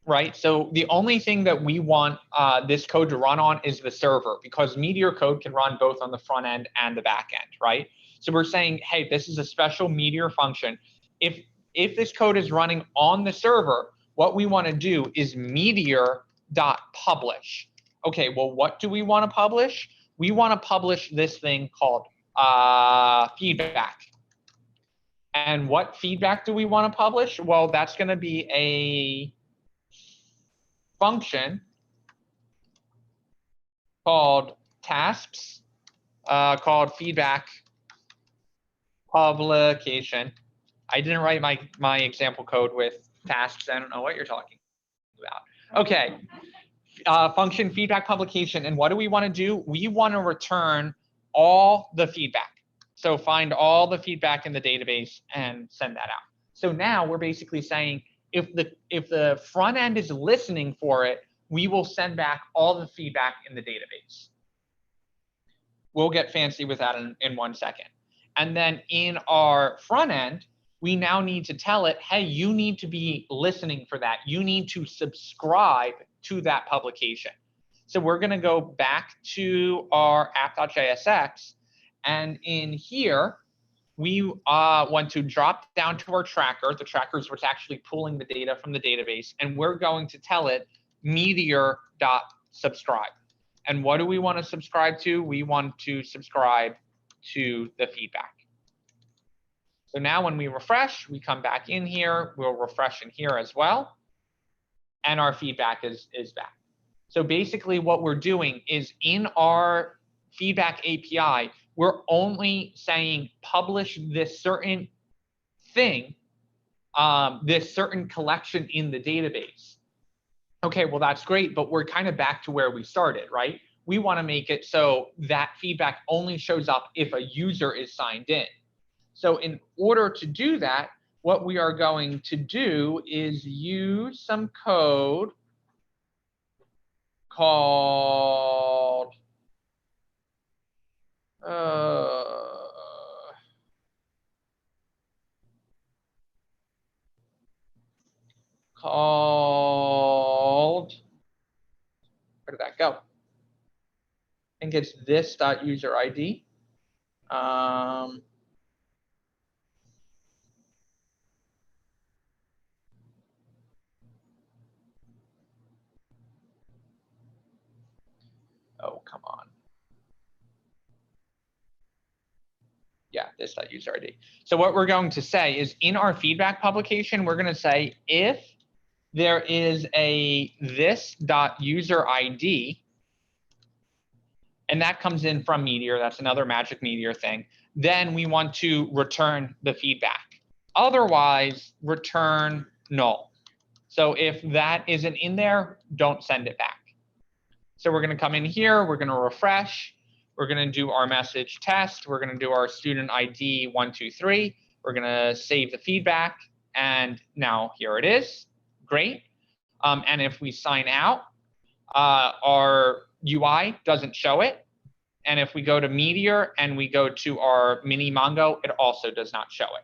S1: right? So the only thing that we want this code to run on is the server, because Meteor code can run both on the front end and the back end, right? So we're saying, hey, this is a special Meteor function. If this code is running on the server, what we want to do is Meteor.publish. Okay, well, what do we want to publish? We want to publish this thing called feedback. And what feedback do we want to publish? Well, that's going to be a function called tasks, called feedback publication. I didn't write my example code with tasks. I don't know what you're talking about. Okay, function feedback publication. And what do we want to do? We want to return all the feedback. So find all the feedback in the database and send that out. So now we're basically saying if the front end is listening for it, we will send back all the feedback in the database. We'll get fancy with that in 1 second. And then in our front end, we now need to tell it, hey, you need to be listening for that. You need to subscribe to that publication. So we're going to go back to our app.jsx. And in here, we want to drop down to our tracker. The tracker is what's actually pulling the data from the database. And we're going to tell it Meteor.subscribe. And what do we want to subscribe to? We want to subscribe to the feedback. So now when we refresh, we come back in here. We'll refresh in here as well. And our feedback is back. So basically what we're doing is in our feedback API, we're only saying publish this certain thing, this certain collection in the database. Okay, well, that's great, but we're kind of back to where we started, right? We want to make it so that feedback only shows up if a user is signed in. So in order to do that, what we are going to do is use some code called where did that go? I think it's this.user ID. Oh, come on. Yeah, this.user ID. So what we're going to say is in our feedback publication, we're going to say if there is a this.user ID, and that comes in from Meteor, that's another magic Meteor thing, then we want to return the feedback. Otherwise, return null. So if that isn't in there, don't send it back. So we're going to come in here, we're going to refresh, we're going to do our message test, we're going to do our student ID 123, we're going to save the feedback, and now here it is. Great. And if we sign out, our UI doesn't show it. And if we go to Meteor and we go to our mini Mongo, it also does not show it.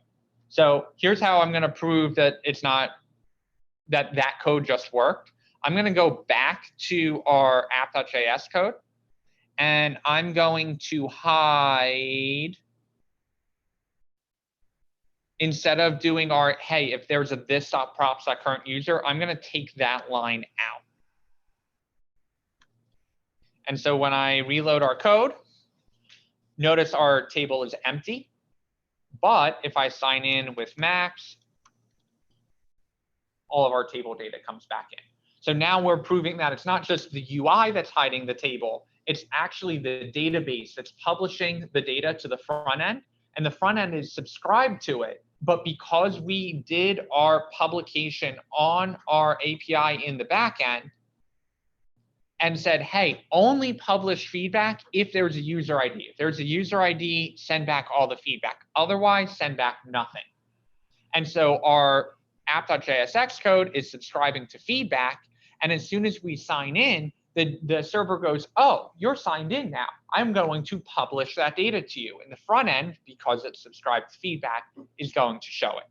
S1: So here's how I'm going to prove that it's not that code just worked. I'm going to go back to our app.js code, and I'm going to hide, instead of doing our, hey, if there's a this.props.current user, I'm going to take that line out. And so when I reload our code, notice our table is empty. But if I sign in with Max, all of our table data comes back in. So now we're proving that it's not just the UI that's hiding the table, it's actually the database that's publishing the data to the front end, and the front end is subscribed to it, But because we did our publication on our API in the back end and said, hey, only publish feedback if there's a user ID. If there's a user ID, send back all the feedback. Otherwise, send back nothing. And so our app.jsx code is subscribing to feedback. And as soon as we sign in, the server goes, oh, you're signed in now. I'm going to publish that data to you. And the front end, because it's subscribed to feedback, is going to show it.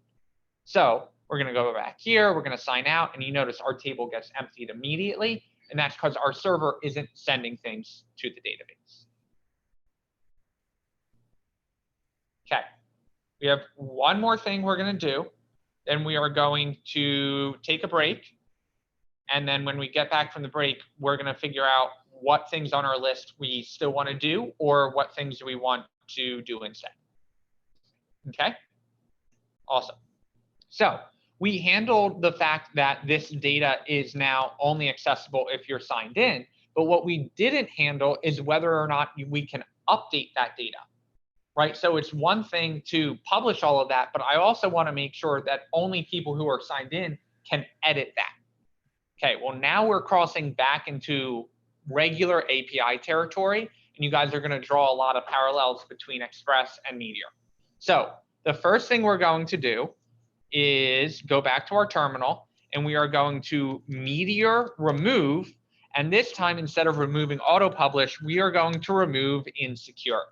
S1: So we're going to go back here. We're going to sign out. And you notice our table gets emptied immediately. And that's because our server isn't sending things to the database. OK, we have one more thing we're going to do. Then we are going to take a break. And then when we get back from the break, we're going to figure out what things on our list we still want to do or what things do we want to do instead. OK, awesome. So we handled the fact that this data is now only accessible if you're signed in. But what we didn't handle is whether or not we can update that data. Right, so it's one thing to publish all of that, but I also want to make sure that only people who are signed in can edit that. Okay, well, now we're crossing back into regular API territory, and you guys are going to draw a lot of parallels between Express and Meteor. So the first thing we're going to do is go back to our terminal, and we are going to Meteor remove, and this time, instead of removing auto-publish, we are going to remove insecure.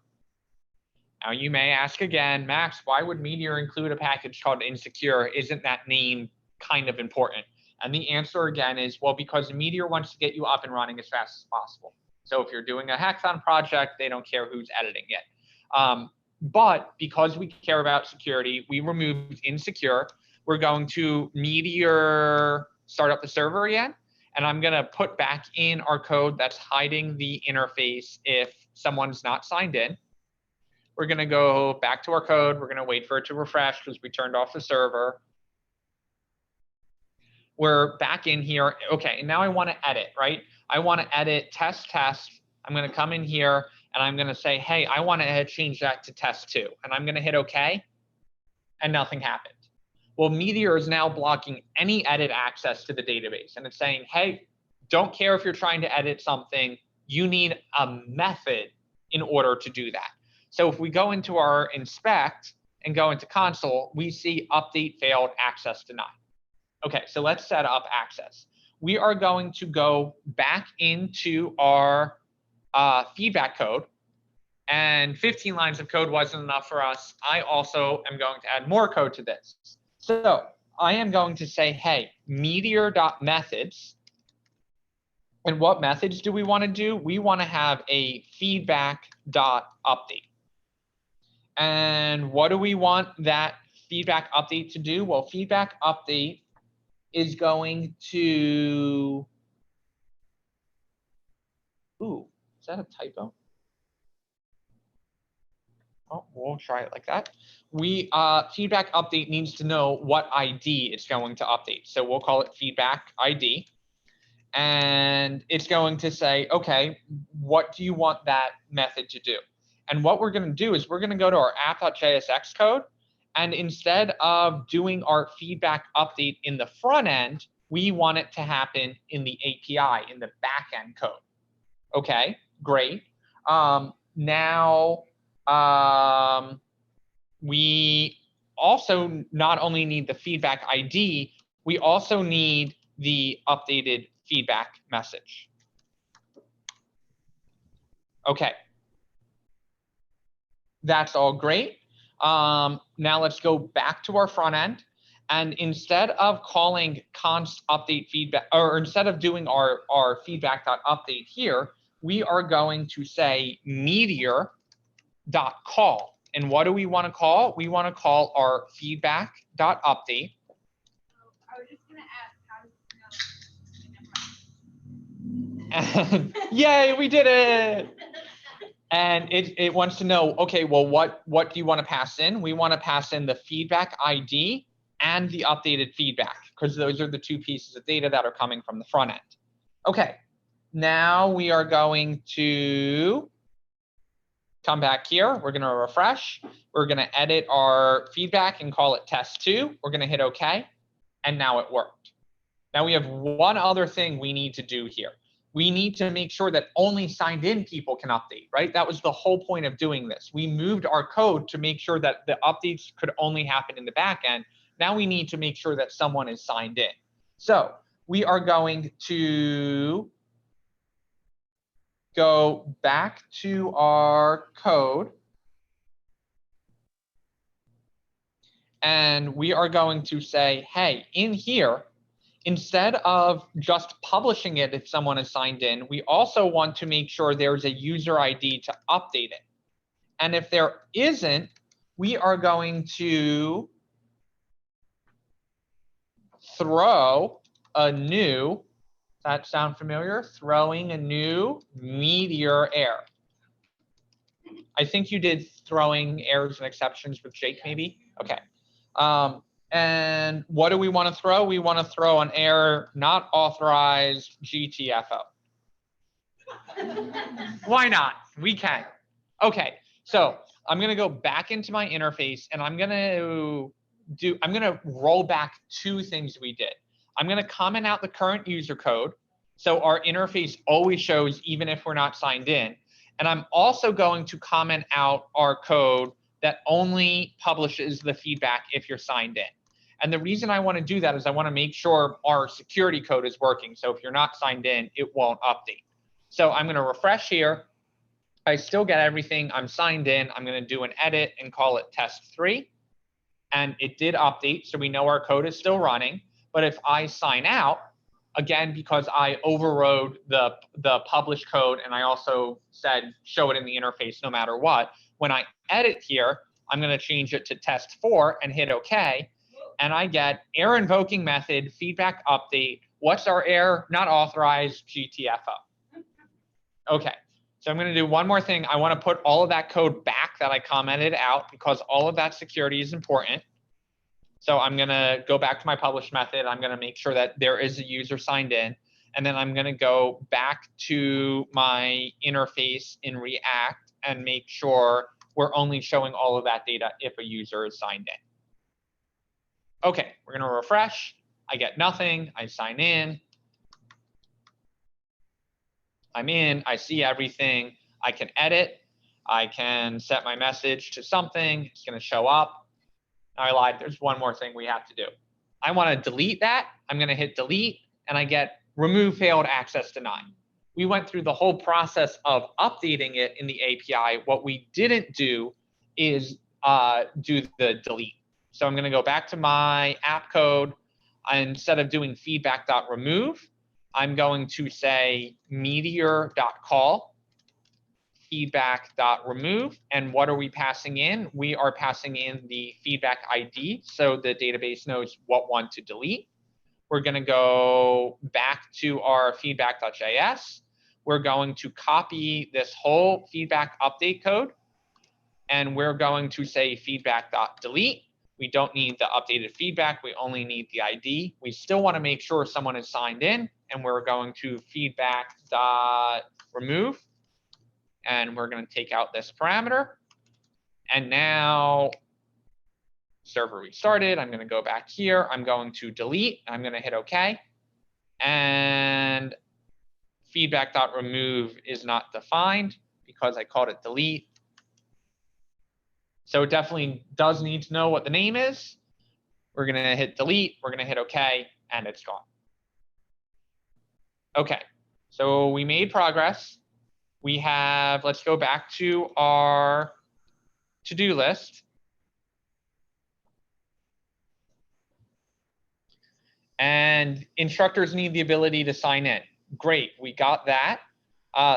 S1: Now, you may ask again, Max, why would Meteor include a package called insecure? Isn't that name kind of important? And the answer again is, well, because Meteor wants to get you up and running as fast as possible. So if you're doing a hackathon project, they don't care who's editing it. But because we care about security, we removed insecure. We're going to Meteor start up the server again. And I'm going to put back in our code that's hiding the interface if someone's not signed in. We're going to go back to our code. We're going to wait for it to refresh because we turned off the server. We're back in here. OK, and now I want to edit, right? I want to edit test. I'm going to come in here, and I'm going to say, hey, I want to change that to test 2. And I'm going to hit OK, and nothing happened. Well, Meteor is now blocking any edit access to the database. And it's saying, hey, don't care if you're trying to edit something. You need a method in order to do that. So if we go into our inspect and go into console, we see update failed, access denied. OK, so let's set up access. We are going to go back into our feedback code. And 15 lines of code wasn't enough for us. I also am going to add more code to this. So I am going to say, hey, meteor.methods. And what methods do we want to do? We want to have a feedback.update. And what do we want that feedback update to do? Well, feedback update is going to, ooh, is that a typo? Oh, we'll try it like that. Feedback update needs to know what ID it's going to update. So we'll call it feedback ID. And it's going to say, OK, what do you want that method to do? And what we're going to do is we're going to go to our app.jsx code. And instead of doing our feedback update in the front end, we want it to happen in the API, in the back end code. OK, great. Now, we also not only need the feedback ID, we also need the updated feedback message. OK. That's all great. Now let's go back to our front end. And instead of calling const update feedback, or instead of doing our feedback.update here, we are going to say meteor.call. And what do we want to call? We want to call our feedback.update.
S5: I was just going to ask, how does it know?
S1: And yay, we did it. And it wants to know, OK, well, what do you want to pass in? We want to pass in the feedback ID and the updated feedback, because those are the two pieces of data that are coming from the front end. OK, now we are going to come back here. We're going to refresh. We're going to edit our feedback and call it test 2. We're going to hit OK. And now it worked. Now we have one other thing we need to do here. We need to make sure that only signed in people can update, right? That was the whole point of doing this. We moved our code to make sure that the updates could only happen in the back end. Now we need to make sure that someone is signed in. So we are going to go back to our code. And we are going to say, hey, in here, instead of just publishing it if someone is signed in, we also want to make sure there's a user ID to update it. And if there isn't, we are going to throw a new, does that sound familiar? Throwing a new Meteor error. I think you did throwing errors and exceptions with Jake, maybe? Okay. And what do we want to throw? We want to throw an error not authorized GTFO. Why not? We can. Okay, so I'm going to go back into my interface and I'm going to roll back 2 things we did. I'm going to comment out the current user code, so our interface always shows even if we're not signed in. And I'm also going to comment out our code that only publishes the feedback if you're signed in. And the reason I want to do that is I want to make sure our security code is working. So if you're not signed in, it won't update. So I'm going to refresh here. I still get everything. I'm signed in. I'm going to do an edit and call it test 3. And it did update, so we know our code is still running. But if I sign out, again, because I overrode the published code and I also said show it in the interface no matter what, when I edit here, I'm going to change it to test 4 and hit OK. And I get error invoking method, feedback update. What's our error? Not authorized GTFO. OK, so I'm going to do one more thing. I want to put all of that code back that I commented out because all of that security is important. So I'm going to go back to my publish method. I'm going to make sure that there is a user signed in. And then I'm going to go back to my interface in React and make sure we're only showing all of that data if a user is signed in. OK, we're going to refresh. I get nothing. I sign in. I'm in. I see everything. I can edit. I can set my message to something. It's going to show up. I lied. There's one more thing we have to do. I want to delete that. I'm going to hit delete, and I get remove failed access denied. We went through the whole process of updating it in the API. What we didn't do is do the delete. So I'm going to go back to my app code. Instead of doing feedback.remove, I'm going to say meteor.call feedback.remove. And what are we passing in? We are passing in the feedback ID, so the database knows what one to delete. We're going to go back to our feedback.js. We're going to copy this whole feedback update code, and we're going to say feedback.delete. We don't need the updated feedback. We only need the ID. We still want to make sure someone is signed in, and we're going to feedback.remove. And we're going to take out this parameter. And now server restarted. I'm going to go back here. I'm going to delete. I'm going to hit OK. And feedback.remove is not defined because I called it delete. So it definitely does need to know what the name is. We're going to hit delete. We're going to hit OK, and it's gone. OK, so we made progress. We have, let's go back to our to-do list. And instructors need the ability to sign in. Great, we got that.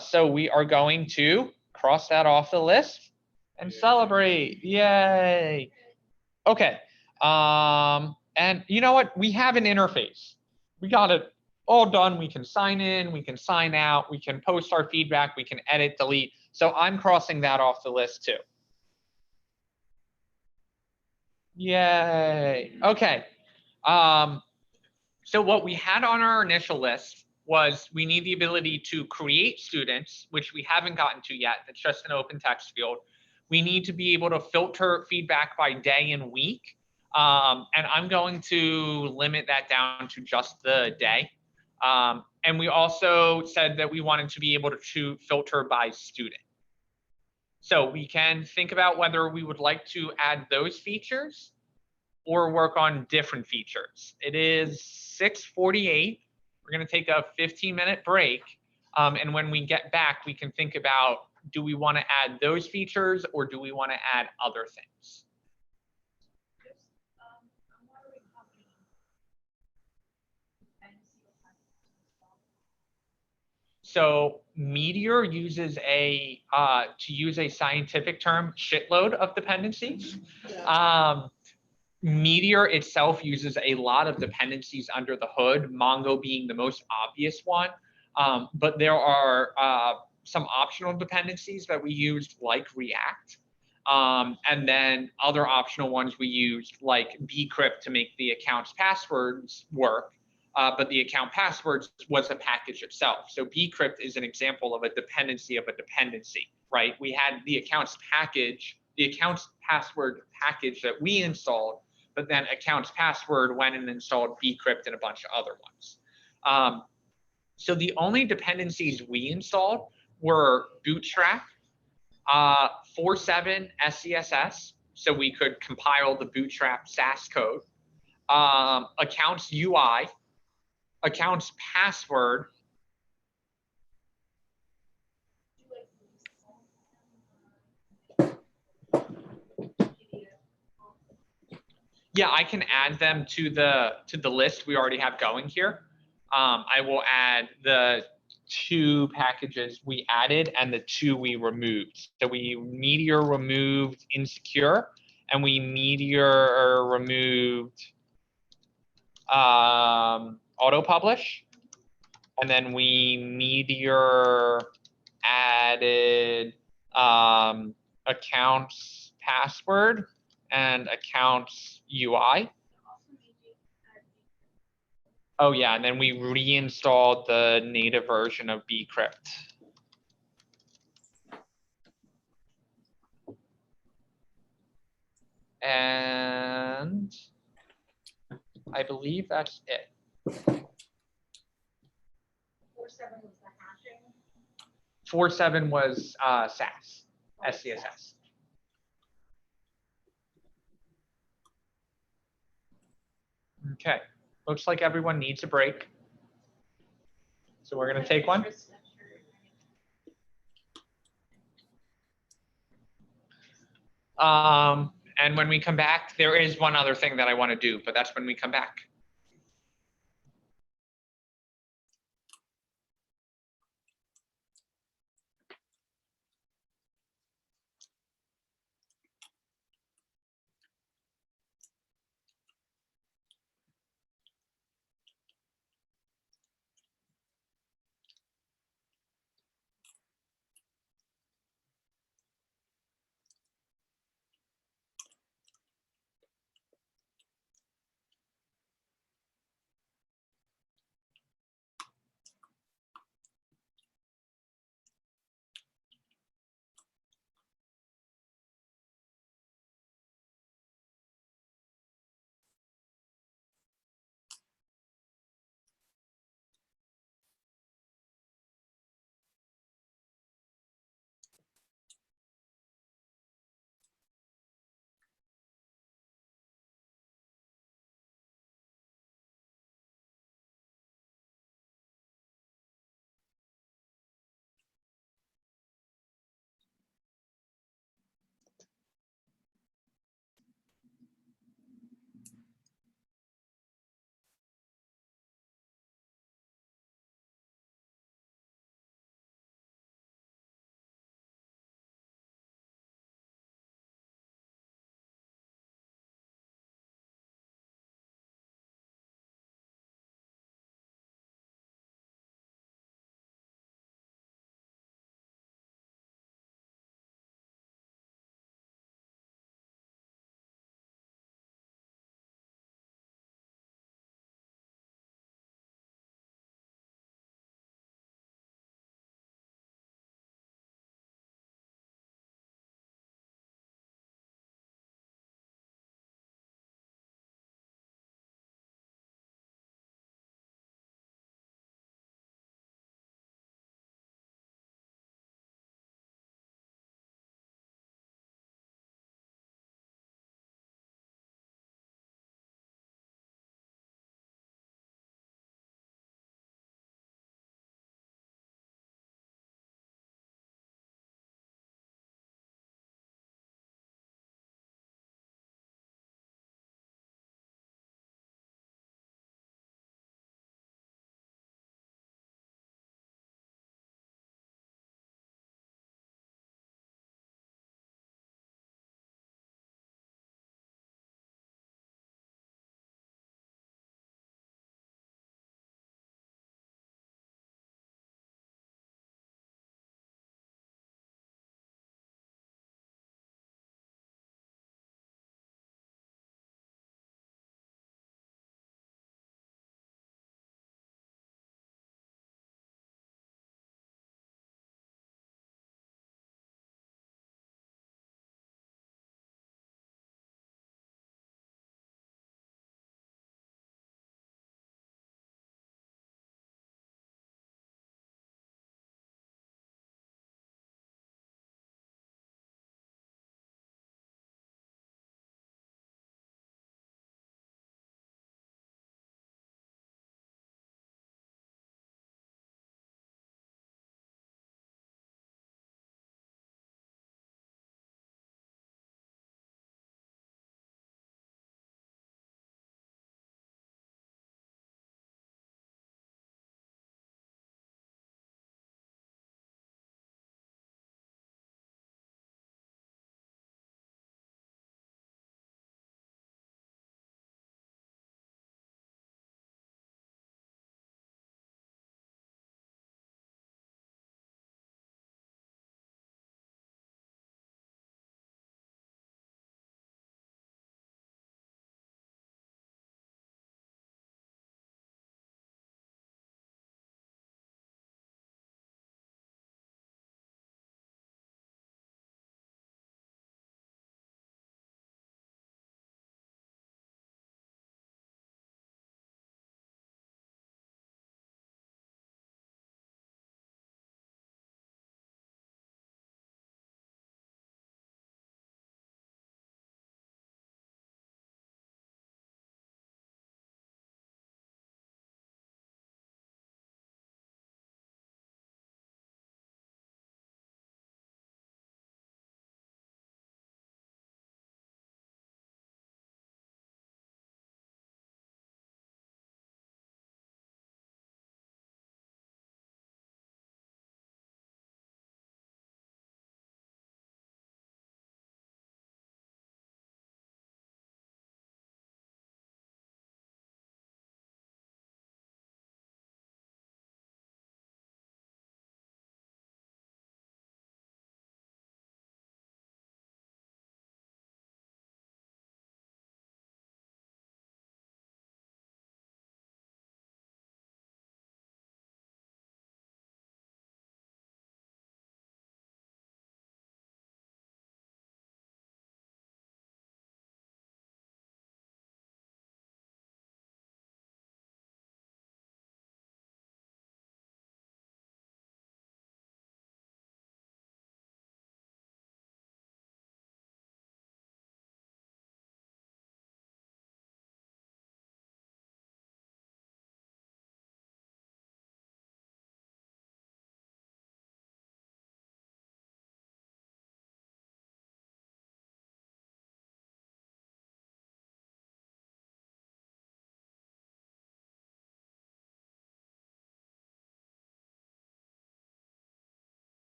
S1: So we are going to cross that off the list and celebrate. Yay. Okay. And you know what? We have an interface. We got it all done. We can sign in, we can sign out, we can post our feedback, we can edit, delete. So I'm crossing that off the list too. Yay. Okay. So what we had on our initial list was we need the ability to create students, which we haven't gotten to yet. That's just an open text field. We need to be able to filter feedback by day and week. And I'm going to limit that down to just the day. And we also said that we wanted to be able to filter by student. So we can think about whether we would like to add those features or work on different features. It is 6:48. We're going to take a 15-minute break. And when we get back, we can think about, do we want to add those features or do we want to add other things? So Meteor uses to use a scientific term, shitload of dependencies. Meteor itself uses a lot of dependencies under the hood, Mongo being the most obvious one. But there are some optional dependencies that we used, like React. And then other optional ones we used, like bcrypt, to make the account's passwords work. But the account passwords was a package itself. So bcrypt is an example of a dependency of a dependency, right? We had the accounts package, the accounts password package that we installed, but then accounts password went and installed bcrypt and a bunch of other ones. So the only dependencies we installed were Bootstrap, 4.7 SCSS, so we could compile the Bootstrap SAS code, accounts UI, accounts password. Yeah, I can add them to the list we already have going here. I will add the 2 packages we added and the 2 we removed. So we Meteor removed Insecure, and we Meteor removed auto publish, and then we Meteor added accounts password and accounts UI. Oh yeah, and then we reinstalled the native version of bcrypt. And I believe that's it.
S6: 4.7 was the hashing.
S1: 4.7 was SAS, SCSS. Okay, looks like everyone needs a break. So we're going to take one. And when we come back, there is one other thing that I want to do, but that's when we come back.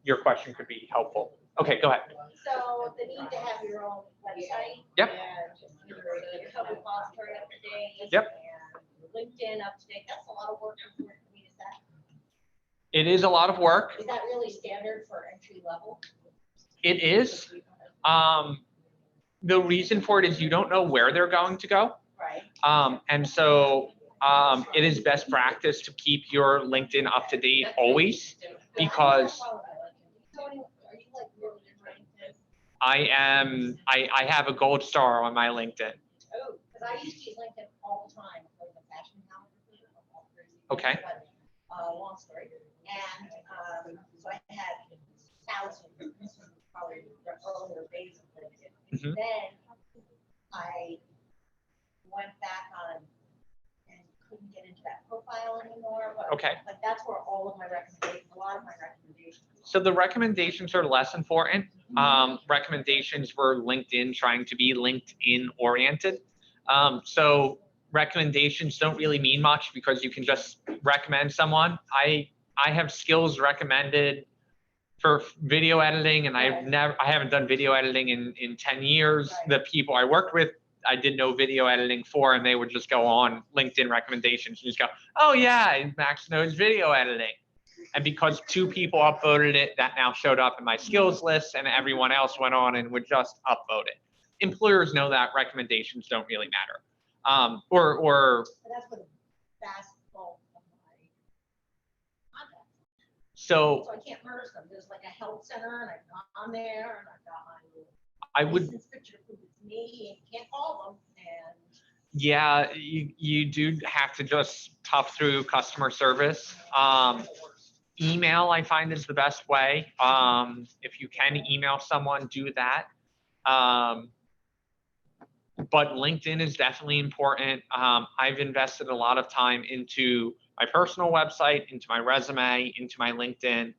S1: your question could be helpful. Okay, go ahead.
S6: So the need to have your own website.
S1: Yep.
S6: And your code repository up to date.
S1: Yep.
S6: And LinkedIn up to date. That's a lot of work for me. Is that,
S1: It is a lot of work.
S6: is that really standard for entry level?
S1: It is. The reason for it is you don't know where they're going to go.
S6: Right.
S1: And so it is best practice to keep your LinkedIn up to date always, because
S6: Are you like really into LinkedIn?
S1: I have a gold star on my LinkedIn.
S6: Oh, because I used to use LinkedIn all the time, like the fashion calendar.
S1: Okay.
S6: But, long story. And so I had thousands, probably the earlier days of LinkedIn.
S1: Mhm.
S6: Then I went back on and couldn't get into that profile anymore. But,
S1: Okay.
S6: But that's where all of my recommendations, a lot of my recommendations.
S1: So the recommendations are less important. Recommendations were LinkedIn trying to be LinkedIn oriented. So recommendations don't really mean much because you can just recommend someone. I have skills recommended for video editing, and I haven't done video editing in 10 years. The people I worked with, I did no video editing for, and they would just go on LinkedIn recommendations and just go, oh yeah, Max knows video editing. And because 2 people upvoted it, that now showed up in my skills list, and everyone else went on and would just upvote it. Employers know that recommendations don't really matter. Or
S6: So that's what the vast bulk of my contacts.
S1: so
S6: So I can't merge them. There's like a health center and I've gone there and I've got my
S1: I would,
S6: license picture to prove it's me and can't call them and.
S1: yeah, you do have to just tough through customer service. Email, I find, is the best way. If you can email someone, do that. But LinkedIn is definitely important. I've invested a lot of time into my personal website, into my resume, into my LinkedIn.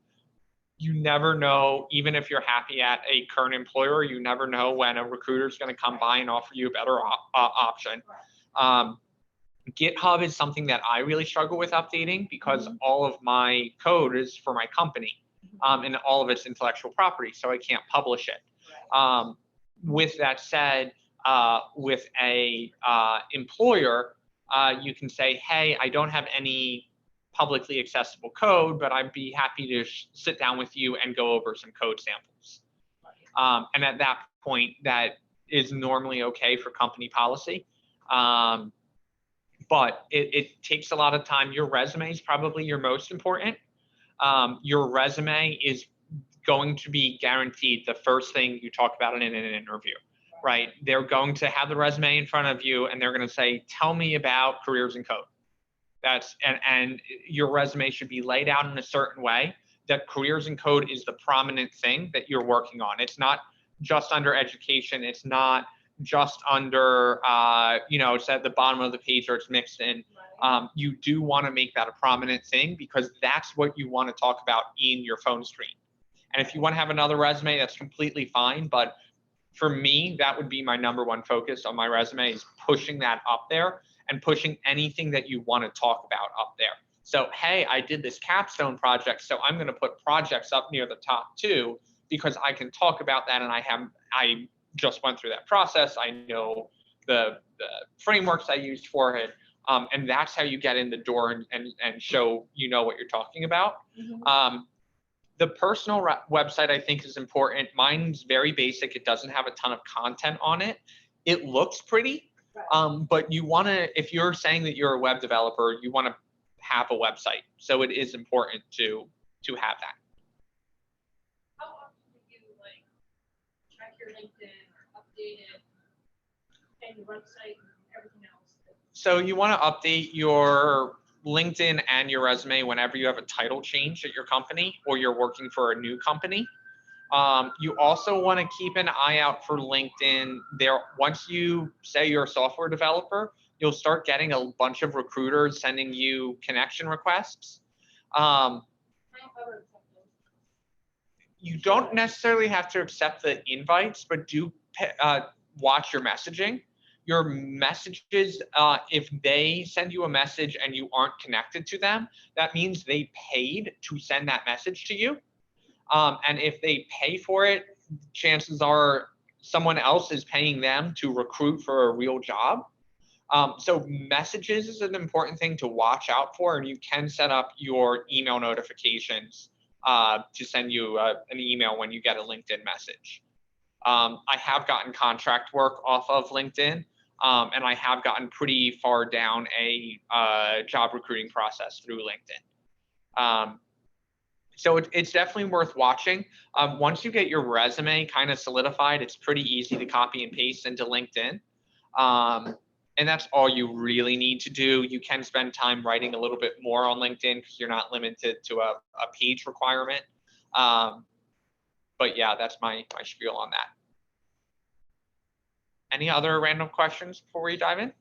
S1: You never know, even if you're happy at a current employer, you never know when a recruiter is going to come by and offer you a better option. GitHub is something that I really struggle with updating because all of my code is for my company, and all of its intellectual property, so I can't publish it. With that said, with a employer, you can say, hey, I don't have any publicly accessible code, but I'd be happy to sit down with you and go over some code samples. And at that point, that is normally okay for company policy. But it takes a lot of time. Your resume is probably your most important. Your resume is going to be guaranteed the first thing you talk about in an interview, right? They're going to have the resume in front of you and they're going to say, tell me about careers in code. And your resume should be laid out in a certain way that careers in code is the prominent thing that you're working on. It's not just under education. It's not just under, it's at the bottom of the page or it's mixed in. You do want to make that a prominent thing because that's what you want to talk about in your phone screen. And if you want to have another resume, that's completely fine. But for me, that would be my #1 focus on my resume, is pushing that up there and pushing anything that you want to talk about up there. So, hey, I did this Capstone project, so I'm going to put projects up near the top too, because I can talk about that and I just went through that process. I know the frameworks I used for it. And that's how you get in the door and show you know what you're talking about. The personal website, I think, is important. Mine's very basic. It doesn't have a ton of content on it. It looks pretty, but you want to, if you're saying that you're a web developer, you want to have a website. So it is important to have that.
S4: How often do you check your LinkedIn or update it and your website and everything else?
S1: So you want to update your LinkedIn and your resume whenever you have a title change at your company or you're working for a new company. You also want to keep an eye out for LinkedIn. Once you say you're a software developer, you'll start getting a bunch of recruiters sending you connection requests. You don't necessarily have to accept the invites, but do watch your messaging. Your messages, if they send you a message and you aren't connected to them, that means they paid to send that message to you. And if they pay for it, chances are someone else is paying them to recruit for a real job. So messages is an important thing to watch out for, and you can set up your email notifications to send you an email when you get a LinkedIn message. I have gotten contract work off of LinkedIn, and I have gotten pretty far down a job recruiting process through LinkedIn. So it's definitely worth watching. Once you get your resume kind of solidified, it's pretty easy to copy and paste into LinkedIn. And that's all you really need to do. You can spend time writing a little bit more on LinkedIn because you're not limited to a page requirement. But yeah, that's my spiel on that. Any other random questions before we dive in?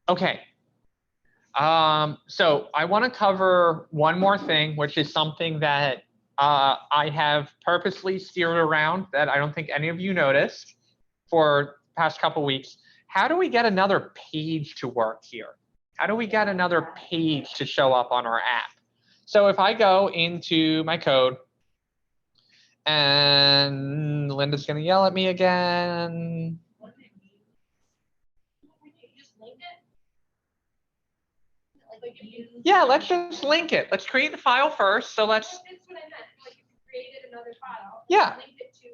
S1: Okay. So I want to cover one more thing, which is something that I have purposely steered around that I don't think any of you noticed for the past couple weeks. How do we get another page to work here? How do we get another page to show up on our app? So if I go into my code, and Linda's going to yell at me again. Yeah, let's just link it. Let's create the file first. So let's.
S4: That's what I meant. Like if you created another file.
S1: Yeah.
S4: Linked it to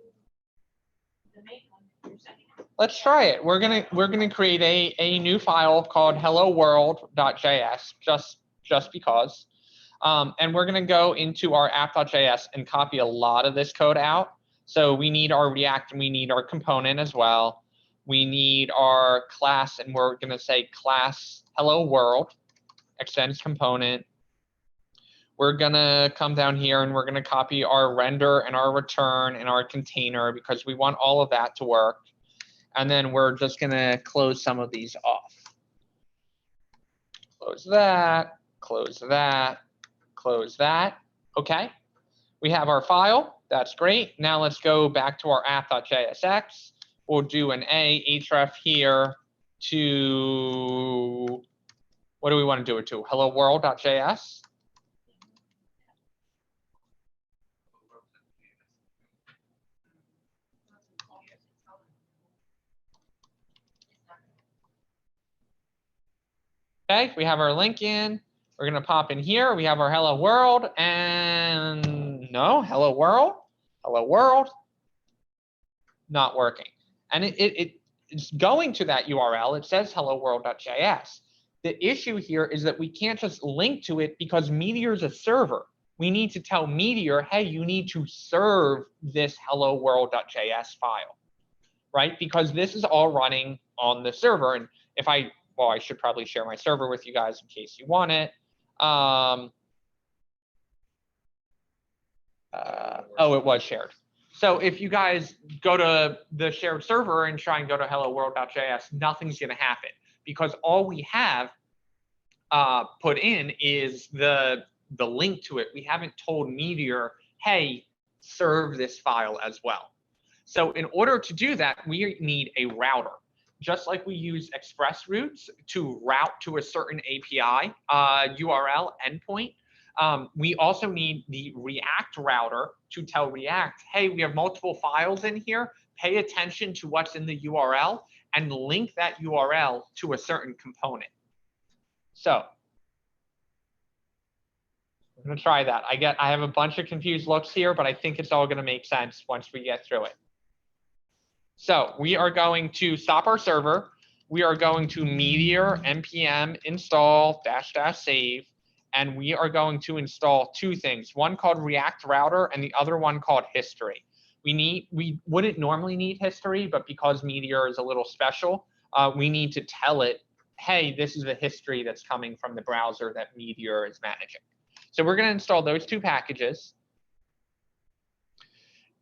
S4: the main one that you're sending out.
S1: Let's try it. We're gonna create a new file called helloworld.js just because, and we're gonna go into our app.js and copy a lot of this code out. So we need our React and we need our component as well. We need our class, and we're gonna say class hello world extends component. We're gonna come down here and we're gonna copy our render and our return and our container because we want all of that to work. And then we're just gonna close some of these off. Close that, close that, close that. Okay, we have our file. That's great. Now let's go back to our app.jsx. We'll do an href here to, what do we want to do it to? Hello world.js. Okay, we have our link in. We're gonna pop in here. We have our hello world and no, hello world, not working. And it's going to that URL. It says hello world.js. The issue here is that we can't just link to it because Meteor is a server. We need to tell Meteor, hey, you need to serve this hello world.js file, right? Because this is all running on the server. And if well, I should probably share my server with you guys in case you want it. Oh, it was shared. So if you guys go to the shared server and try and go to hello world.js, nothing's going to happen because all we have put in is the link to it. We haven't told Meteor, hey, serve this file as well. So in order to do that, we need a router. Just like we use express routes to route to a certain API URL endpoint, we also need the React router to tell React, hey, we have multiple files in here, pay attention to what's in the URL and link that URL to a certain component. So I'm gonna try that. I have a bunch of confused looks here, but I think it's all gonna make sense once we get through it. So we are going to stop our server. We are going to Meteor npm install -- save, and we are going to install two things, one called React Router and the other one called history. We wouldn't normally need history, but because Meteor is a little special, we need to tell it, hey, this is the history that's coming from the browser that Meteor is managing. So we're gonna install those two packages.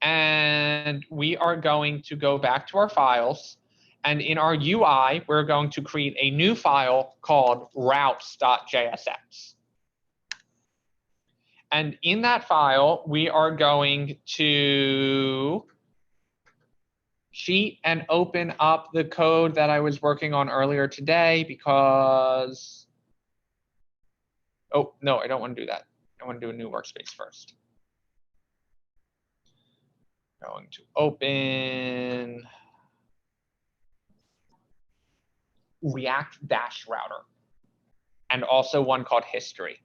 S1: And we are going to go back to our files. And in our UI, we're going to create a new file called routes.jsx. And in that file, we are going to cheat and open up the code that I was working on earlier today because, oh, no, I don't want to do that. I want to do a new workspace first. Going to open React-router and also one called history.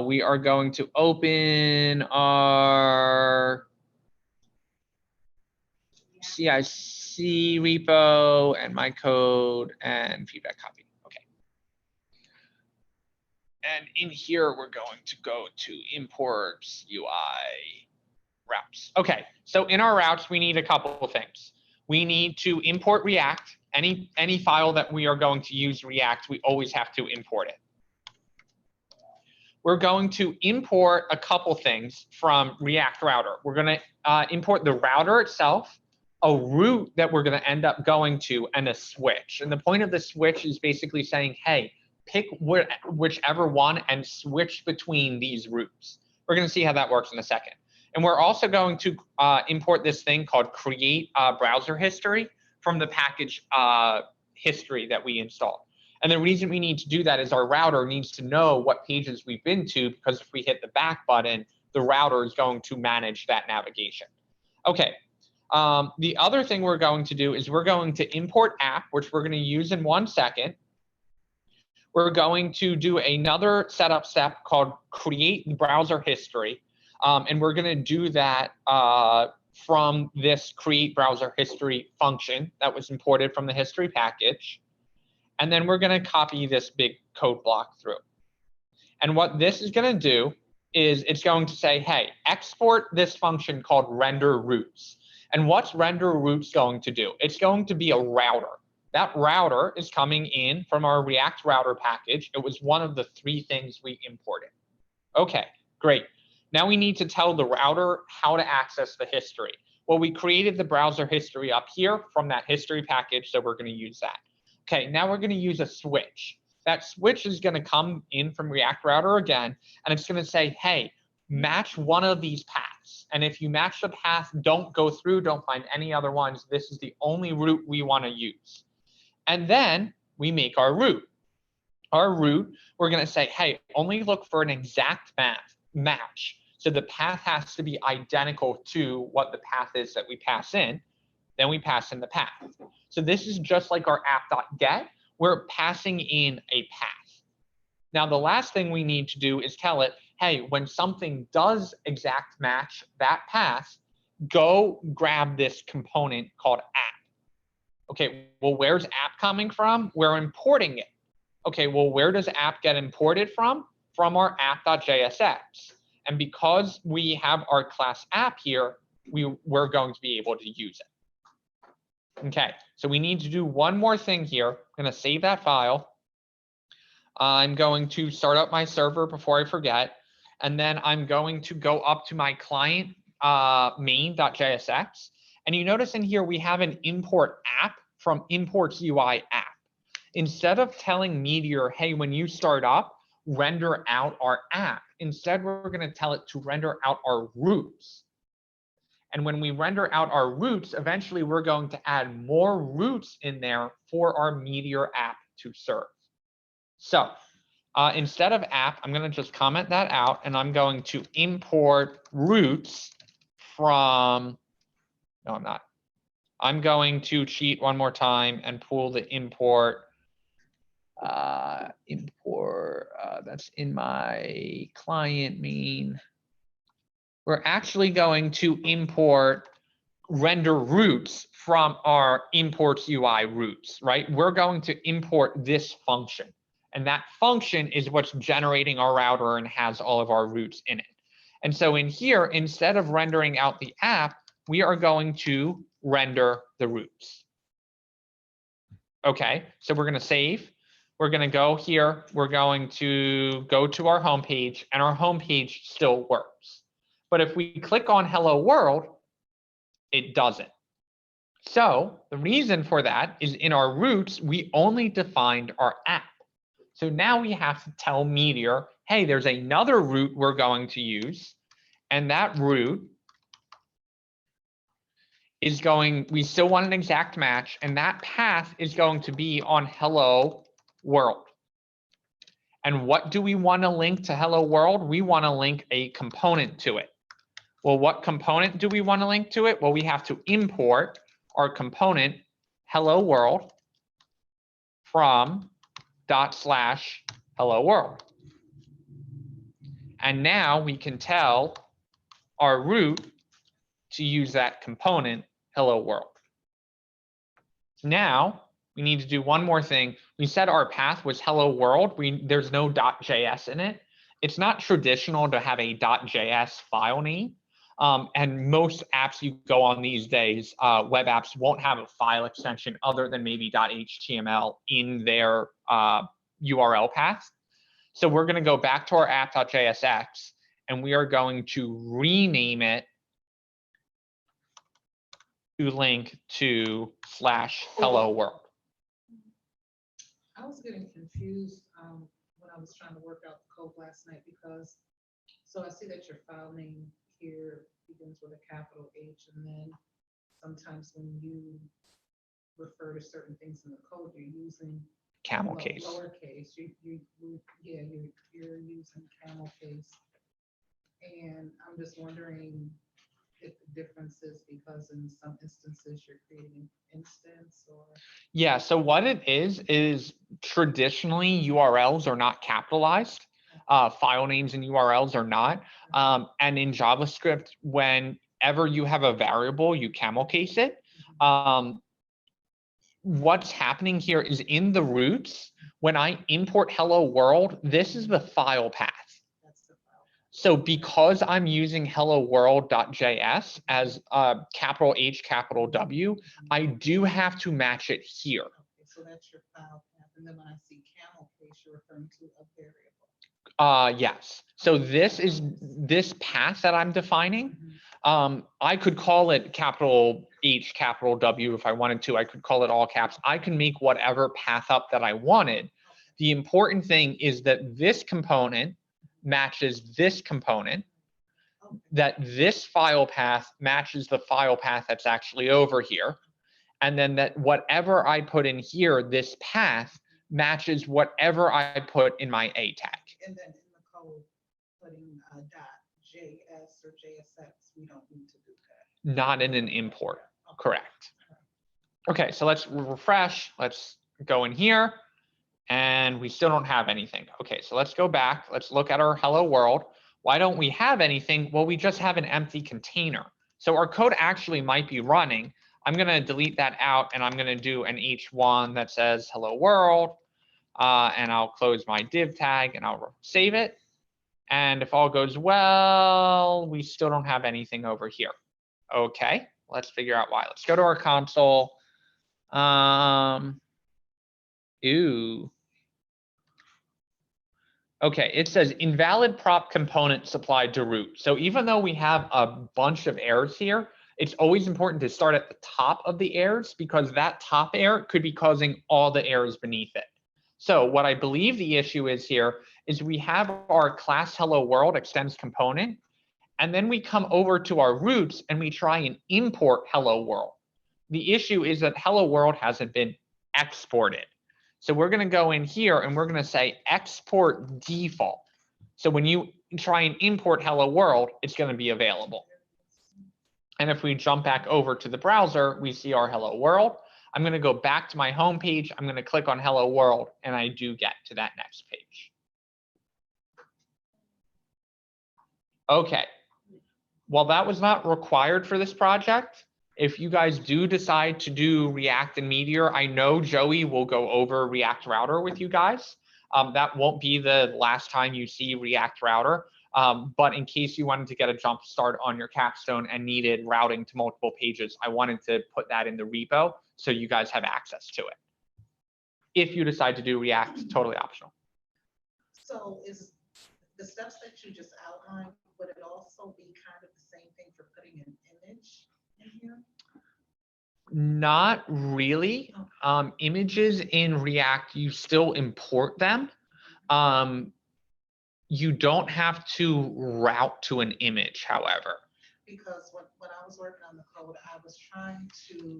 S1: We are going to open our CIC repo and my code and feedback copy. Okay. And in here, we're going to go to imports UI routes. Okay, so in our routes, we need a couple of things. We need to import React. Any file that we are going to use React, we always have to import it. We're going to import a couple things from React Router. We're going to import the router itself, a route that we're going to end up going to, and a switch. And the point of the switch is basically saying, hey, pick whichever one and switch between these routes. We're going to see how that works in a second. And we're also going to import this thing called create browser history from the package history that we installed. And the reason we need to do that is our router needs to know what pages we've been to, because if we hit the back button, the router is going to manage that navigation. Okay. The other thing we're going to do is we're going to import app, which we're going to use in 1 second. We're going to do another setup step called create browser history. And we're going to do that from this create browser history function that was imported from the history package. And then we're going to copy this big code block through. And what this is going to do is it's going to say, hey, export this function called render routes. And what's render routes going to do? It's going to be a router. That router is coming in from our React router package. It was one of the 3 things we imported. Okay, great. Now we need to tell the router how to access the history. Well, we created the browser history up here from that history package, so we're going to use that. Okay, now we're going to use a switch. That switch is going to come in from React Router again, and it's going to say, hey, match one of these paths. And if you match the path, don't go through, don't find any other ones. This is the only route we want to use. And then we make our route. Our route, we're going to say, hey, only look for an exact match. So the path has to be identical to what the path is that we pass in. Then we pass in the path. So this is just like our app.get. We're passing in a path. Now, the last thing we need to do is tell it, hey, when something does exact match that path, go grab this component called app. Okay, well, where's app coming from? We're importing it. Okay, well, where does app get imported from? From our app.jsx. And because we have our class app here, we're going to be able to use it. Okay, so we need to do one more thing here. I'm going to save that file. I'm going to start up my server before I forget. And then I'm going to go up to my client main.jsx. And you notice in here we have an import app from imports UI app. Instead of telling Meteor, hey, when you start up, render out our app. Instead, we're going to tell it to render out our routes. And when we render out our routes, eventually we're going to add more routes in there for our Meteor app to serve. So instead of app, I'm going to just comment that out, and I'm going to import routes from, no, I'm not. I'm going to cheat one more time and pull the import. That's in my client main. We're actually going to import render routes from our imports UI routes, right? We're going to import this function, and that function is what's generating our router and has all of our routes in it. And so in here, instead of rendering out the app, we are going to render the routes. Okay, so we're going to save. We're going to go here. We're going to go to our home page, and our home page still works. But if we click on Hello World, it doesn't. So the reason for that is in our routes, we only defined our app. So now we have to tell Meteor, hey, there's another route we're going to use. And that route is going, we still want an exact match. And that path is going to be on hello world. And what do we want to link to hello world? We want to link a component to it. Well, what component do we want to link to it? Well, we have to import our component hello world from ./hello world. And now we can tell our root to use that component hello world. Now we need to do one more thing. We said our path was hello world. There's no .js in it. It's not traditional to have a .js file name. And most apps you go on these days, web apps won't have a file extension other than maybe .html in their URL path. So we're going to go back to our app.jsx and we are going to rename it to link to /hello world.
S6: I was getting confused when I was trying to work out the code last night because, so I see that your file name here begins with a capital H, and then sometimes when you refer to certain things in the code, you're using
S1: Camel case.
S6: Lowercase. You're using camel case. And I'm just wondering if the difference is because in some instances you're creating an instance or.
S1: Yeah, so what it is traditionally URLs are not capitalized. File names and URLs are not. And in JavaScript, whenever you have a variable, you camel case it. What's happening here is in the roots, when I import hello world, this is the file path. So because I'm using hello world.js as capital H, capital W, I do have to match it here.
S6: Okay, so that's your file path. And then when I see camel case, you're referring to a variable.
S1: Yes. So this path that I'm defining, I could call it capital H, capital W if I wanted to. I could call it all caps. I can make whatever path up that I wanted. The important thing is that this component matches this component, that this file path matches the file path that's actually over here, and then that whatever I put in here, this path matches whatever I put in my A tag.
S6: And then in the code, putting .js or JSX, we don't need to do that.
S1: Not in an import, correct. Okay, so let's refresh. Let's go in here. And we still don't have anything. Okay, so let's go back. Let's look at our hello world. Why don't we have anything? Well, we just have an empty container. So our code actually might be running. I'm going to delete that out and I'm going to do an H1 that says hello world. And I'll close my div tag and I'll save it. And if all goes well, we still don't have anything over here. Okay, let's figure out why. Let's go to our console. Okay, it says invalid prop component supplied to root. So even though we have a bunch of errors here, it's always important to start at the top of the errors because that top error could be causing all the errors beneath it. So what I believe the issue is here is we have our class hello world extends component, and then we come over to our roots and we try and import hello world. The issue is that hello world hasn't been exported. So we're going to go in here and we're going to say export default. So when you try and import hello world, it's going to be available. And if we jump back over to the browser, we see our hello world. I'm going to go back to my home page. I'm going to click on hello world and I do get to that next page. Okay. While that was not required for this project, if you guys do decide to do React and Meteor, I know Joey will go over React Router with you guys. That won't be the last time you see React Router. But in case you wanted to get a jump start on your Capstone and needed routing to multiple pages, I wanted to put that in the repo so you guys have access to it. If you decide to do React, totally optional.
S6: So is the steps that you just outlined, would it also be kind of the same thing for putting an image in here?
S1: Not really. Images in React, you still import them. You don't have to route to an image, however.
S6: Because when I was working on the code, I was trying to,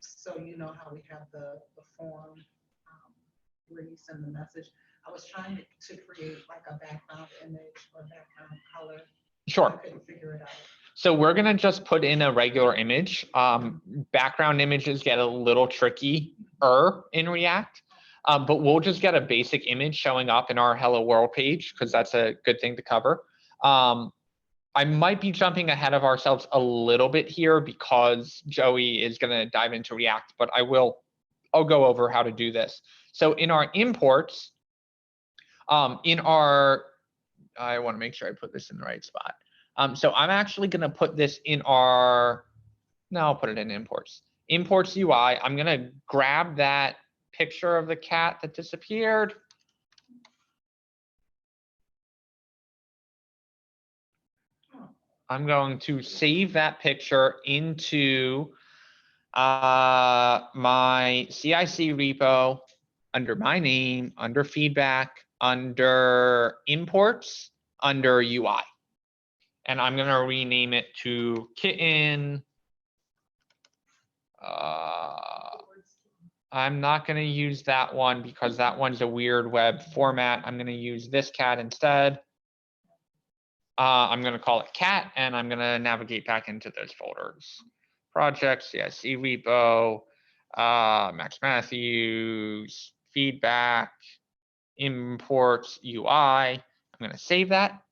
S6: so you know how we have the form where you send the message. I was trying to create like a background image or background color.
S1: Sure.
S6: I couldn't figure it out.
S1: So we're gonna just put in a regular image. Background images get a little trickier in React, but we'll just get a basic image showing up in our Hello World page because that's a good thing to cover. I might be jumping ahead of ourselves a little bit here because Joey is gonna dive into React, but I'll go over how to do this. So in our imports, I wanna make sure I put this in the right spot. So I'm actually gonna put this in I'll put it in imports. Imports UI, I'm gonna grab that picture of the cat that disappeared. I'm going to save that picture into my CIC repo under my name, under feedback, under imports, under UI. And I'm going to rename it to kitten. I'm not going to use that one because that one's a weird web format. I'm going to use this cat instead. I'm going to call it cat, and I'm going to navigate back into those folders. Projects, CIC repo, Max Matthews, feedback, imports, UI. I'm going to save that.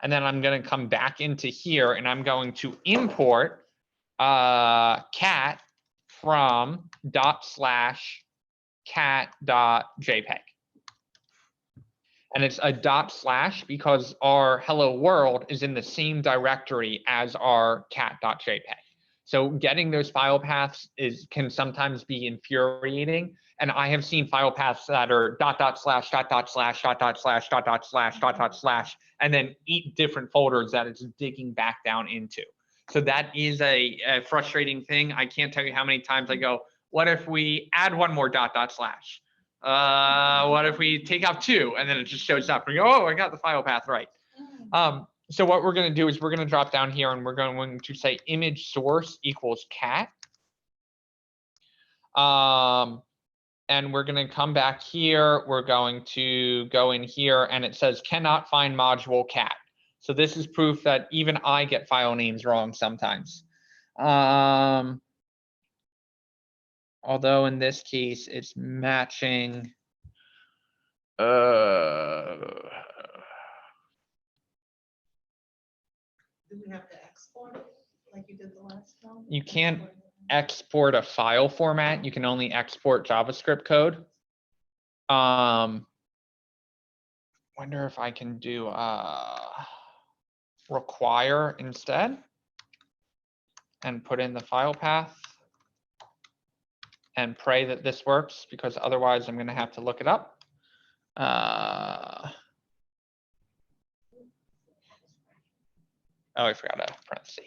S1: And then I'm going to come back into here, and I'm going to import cat from /cat.jpg. And it's a / because our hello world is in the same directory as our cat.jpg. So getting those file paths can sometimes be infuriating. And I have seen file paths that are .. and then eat different folders that it's digging back down into. So that is a frustrating thing. I can't tell you how many times I go, what if we add one more .. What if we take out 2 and then it just shows up and you go, oh, I got the file path right. So what we're going to do is we're going to drop down here and we're going to say image source equals cat. And we're going to come back here. We're going to go in here and it says cannot find module cat. So this is proof that even I get file names wrong sometimes. Although in this case, it's matching.
S6: Do we have to export it like you did the last time?
S1: You can't export a file format. You can only export JavaScript code. Wonder if I can do require instead and put in the file path and pray that this works, because otherwise I'm going to have to look it up. Oh, I forgot a parenthesis.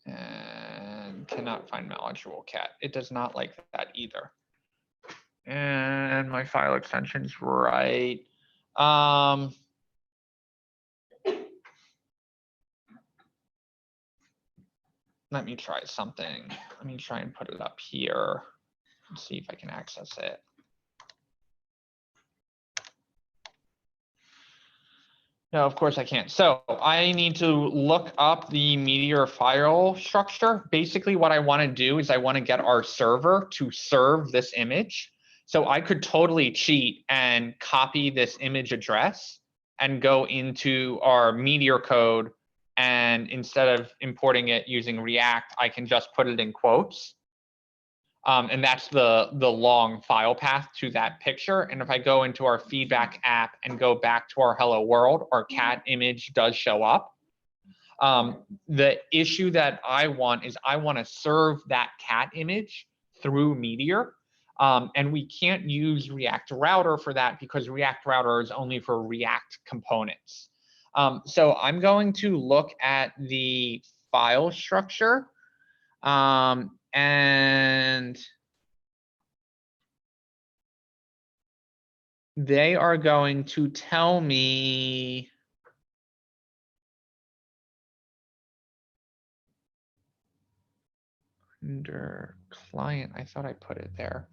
S1: And cannot find module cat. It does not like that either. And my file extension's right. Let me try something. Let me try and put it up here and see if I can access it. No, of course I can't. So I need to look up the Meteor file structure. Basically what I want to do is I want to get our server to serve this image. So I could totally cheat and copy this image address and go into our Meteor code. And instead of importing it using React, I can just put it in quotes. And that's the long file path to that picture. And if I go into our feedback app and go back to our hello world, our cat image does show up. The issue that I want is I want to serve that cat image through Meteor. And we can't use React Router for that because React Router is only for React components. So I'm going to look at the file structure. And they are going to tell me under client, I thought I put it there.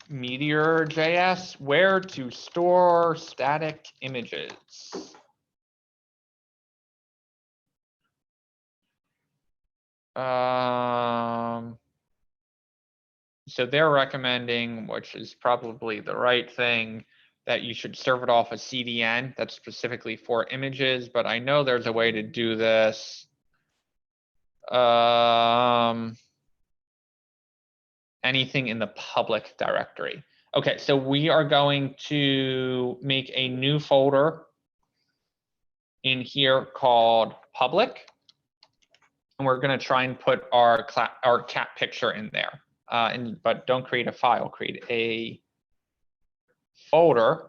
S1: Meteor JS, where to store static images. So they're recommending, which is probably the right thing, that you should serve it off a CDN that's specifically for images, but I know there's a way to do this. Anything in the public directory. Okay, so we are going to make a new folder in here called public. And we're going to try and put our cat picture in there. But don't create a file, create a folder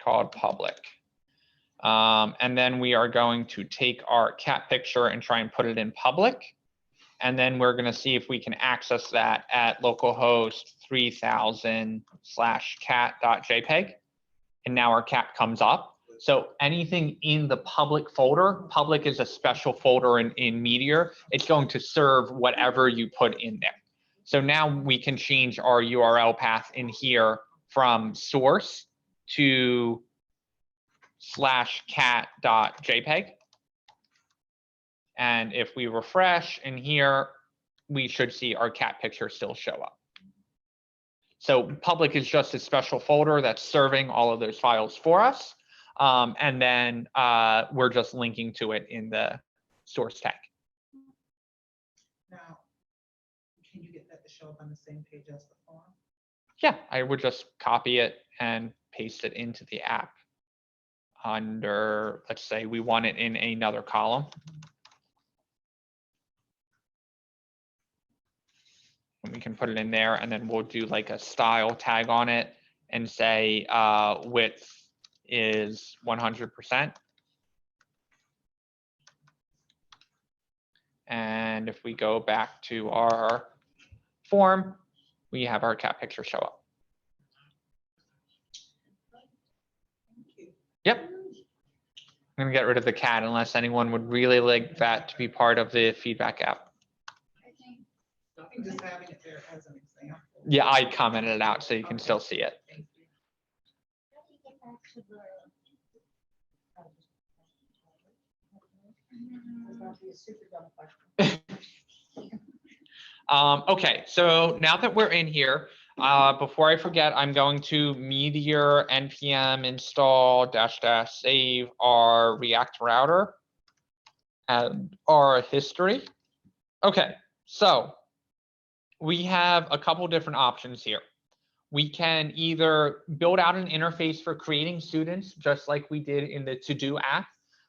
S1: called public. And then we are going to take our cat picture and try and put it in public. And then we're going to see if we can access that at localhost 3000/cat.jpg. And now our cat comes up. So anything in the public folder, public is a special folder in Meteor. It's going to serve whatever you put in there. So now we can change our URL path in here from source to /cat.jpg. And if we refresh in here, we should see our cat picture still show up. So public is just a special folder that's serving all of those files for us. And then we're just linking to it in the source tag.
S6: Now, can you get that to show up on the same page as the form?
S1: Yeah, I would just copy it and paste it into the app under, let's say we want it in another column. And we can put it in there, and then we'll do like a style tag on it and say width is 100%. And if we go back to our form, we have our cat picture show up. Yep. I'm gonna get rid of the cat unless anyone would really like that to be part of the feedback app.
S6: I think just having it there as an example.
S1: Yeah, I commented it out so you can still see it.
S6: Thank you.
S1: Okay, so now that we're in here, before I forget, I'm going to Meteor npm install -- save our React router and our history. Okay, so we have a couple different options here. We can either build out an interface for creating students, just like we did in the To-Do app,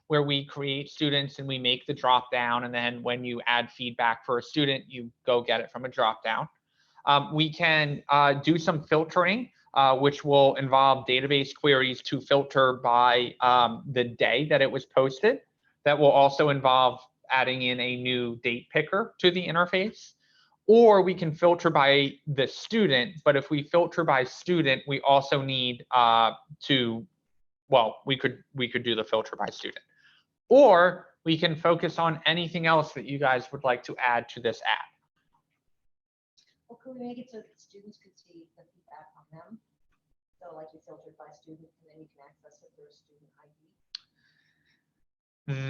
S1: where we create students and we make the drop down, and then when you add feedback for a student, you go get it from a drop down. We can do some filtering, which will involve database queries to filter by the day that it was posted. That will also involve adding in a new date picker to the interface. Or we can filter by the student, but if we filter by student, we also need we could do the filter by student. Or we can focus on anything else that you guys would like to add to this app.
S7: Well, could we make it so that students could see the feedback on them? So like you filtered by student and then you can access it through a student ID.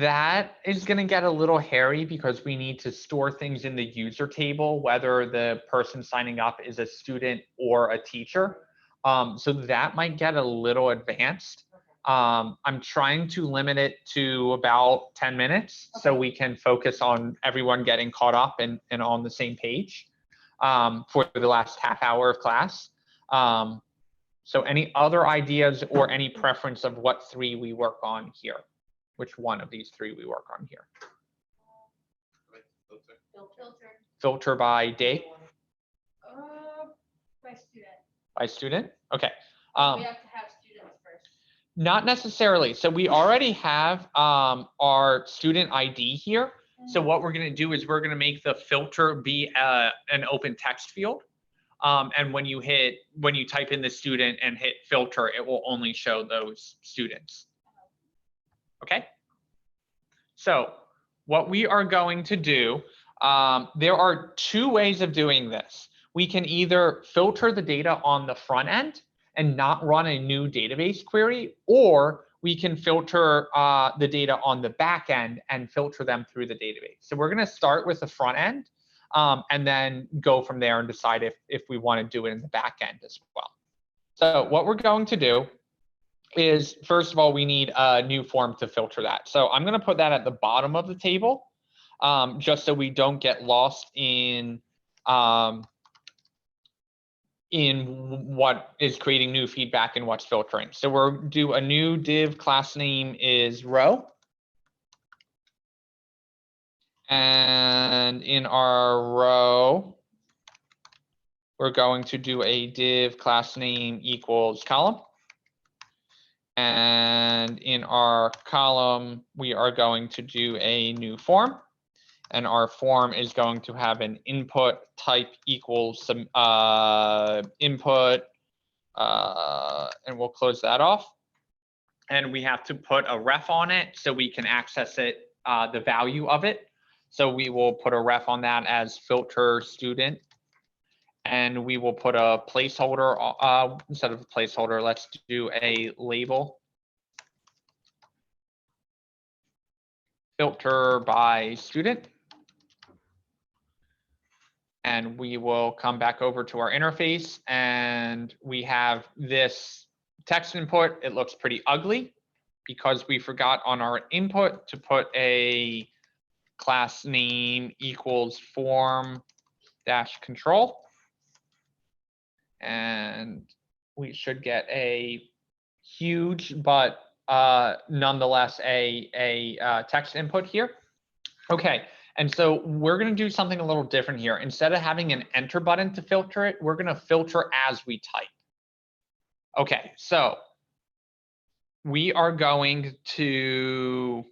S1: That is going to get a little hairy because we need to store things in the user table, whether the person signing up is a student or a teacher. So that might get a little advanced. I'm trying to limit it to about 10 minutes so we can focus on everyone getting caught up and on the same page for the last half hour of class. So any other ideas or any preference of what 3 we work on here? Which one of these 3 we work on here? Filter by date?
S4: By student.
S1: By student? Okay.
S4: We have to have students first.
S1: Not necessarily. So we already have our student ID here. So what we're going to do is we're going to make the filter be an open text field. And when you type in the student and hit filter, it will only show those students. Okay. So what we are going to do, there are two ways of doing this. We can either filter the data on the front end and not run a new database query, or we can filter the data on the back end and filter them through the database. So we're going to start with the front end and then go from there and decide if we want to do it in the back end as well. So what we're going to do is, first of all, we need a new form to filter that. So I'm going to put that at the bottom of the table just so we don't get lost in what is creating new feedback and what's filtering. So we'll do a new div, class name is row. And in our row, we're going to do a div class name equals column. And in our column, we are going to do a new form. And our form is going to have an input type equals some input, and we'll close that off. And we have to put a ref on it so we can access it, the value of it. So we will put a ref on that as filter student. And we will put a placeholder, instead of a placeholder, let's do a label. Filter by student. And we will come back over to our interface and we have this text input. It looks pretty ugly because we forgot on our input to put a class name equals form dash control. And we should get a huge, but nonetheless a text input here. Okay. And so we're going to do something a little different here. Instead of having an enter button to filter it, we're going to filter as we type. Okay, so we are going to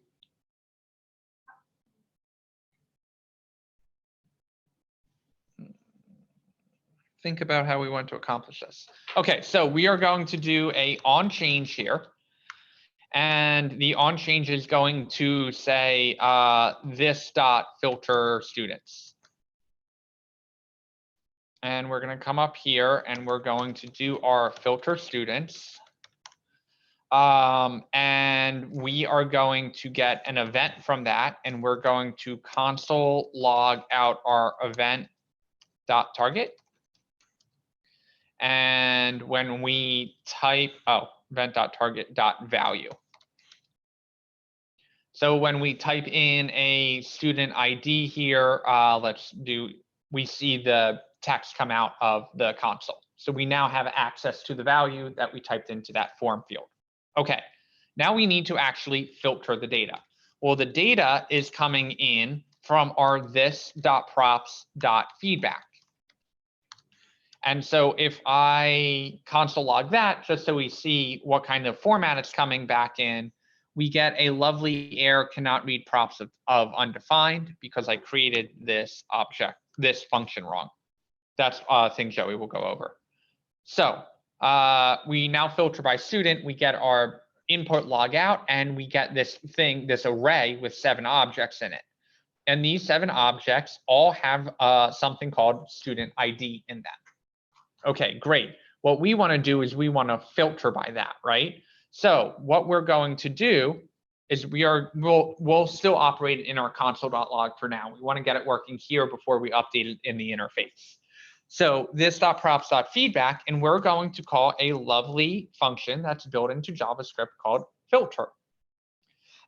S1: think about how we want to accomplish this. Okay, so we are going to do a on change here. And the on change is going to say this dot filter students. And we're going to come up here and we're going to do our filter students. And we are going to get an event from that. And we're going to console log out our event dot target. And when we type, event.target.value. So when we type in a student ID here, we see the text come out of the console. So we now have access to the value that we typed into that form field. Okay, now we need to actually filter the data. Well, the data is coming in from our this.props.feedback. And so if I console log that, just so we see what kind of format it's coming back in, we get a lovely error cannot read props of undefined because I created this function wrong. That's a thing Joey will go over. So we now filter by student, we get our input log out, and we get this array with 7 objects in it. And these 7 objects all have something called student ID in them. Okay, great. What we want to do is we want to filter by that, right? So what we're going to do is we'll still operate in our console.log for now. We want to get it working here before we update it in the interface. So this.props.feedback, and we're going to call a lovely function that's built into JavaScript called filter.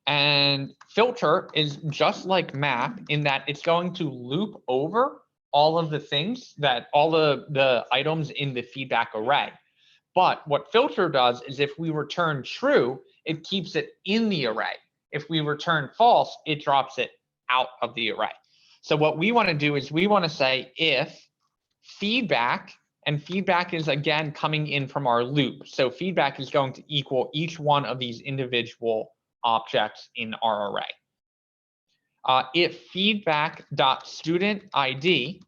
S1: And filter is just like map in that it's going to loop over all of the things all the items in the feedback array. But what filter does is if we return true, it keeps it in the array. If we return false, it drops it out of the array. So what we want to do is we want to say if feedback, and feedback is again coming in from our loop. So feedback is going to equal each one of these individual objects in our array. If feedback.student ID,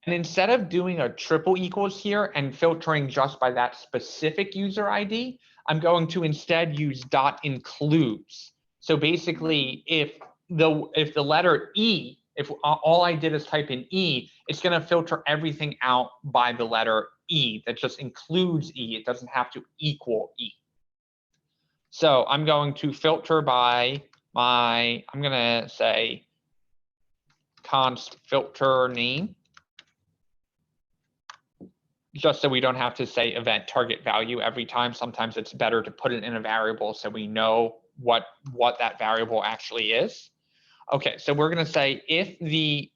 S1: and instead of doing a triple equals here and filtering just by that specific user ID, I'm going to instead use dot includes. So basically, if the letter E, if all I did is type in E, it's going to filter everything out by the letter E. That just includes E. It doesn't have to equal E. So I'm going to filter by I'm going to say const filter name, just so we don't have to say event target value every time. Sometimes it's better to put it in a variable so we know what that variable actually is. Okay, so we're going to say if the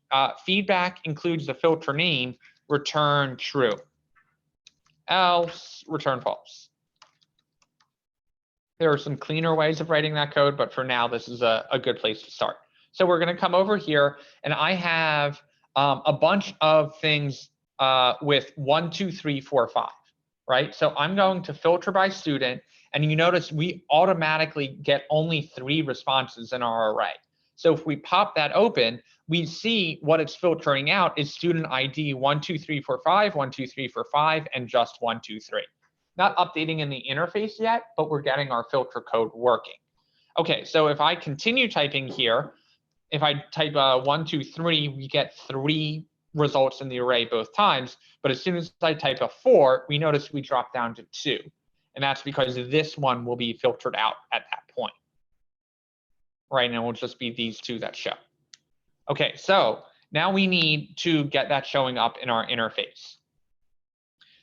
S1: feedback includes the filter name, return true. Else, return false. There are some cleaner ways of writing that code, but for now, this is a good place to start. So we're going to come over here, and I have a bunch of things with 1, 2, 3, 4, 5, right? So I'm going to filter by student, and you notice we automatically get only 3 responses in our array. So if we pop that open, we see what it's filtering out is student ID 1, 2, 3, 4, 5, 1, 2, 3, 4, 5, and just 1, 2, 3. Not updating in the interface yet, but we're getting our filter code working. Okay, so if I continue typing here, if I type 1, 2, 3, we get 3 results in the array both times. But as soon as I type a 4, we notice we drop down to 2. And that's because this one will be filtered out at that point. Right, and it will just be these 2 that show. Okay, so now we need to get that showing up in our interface.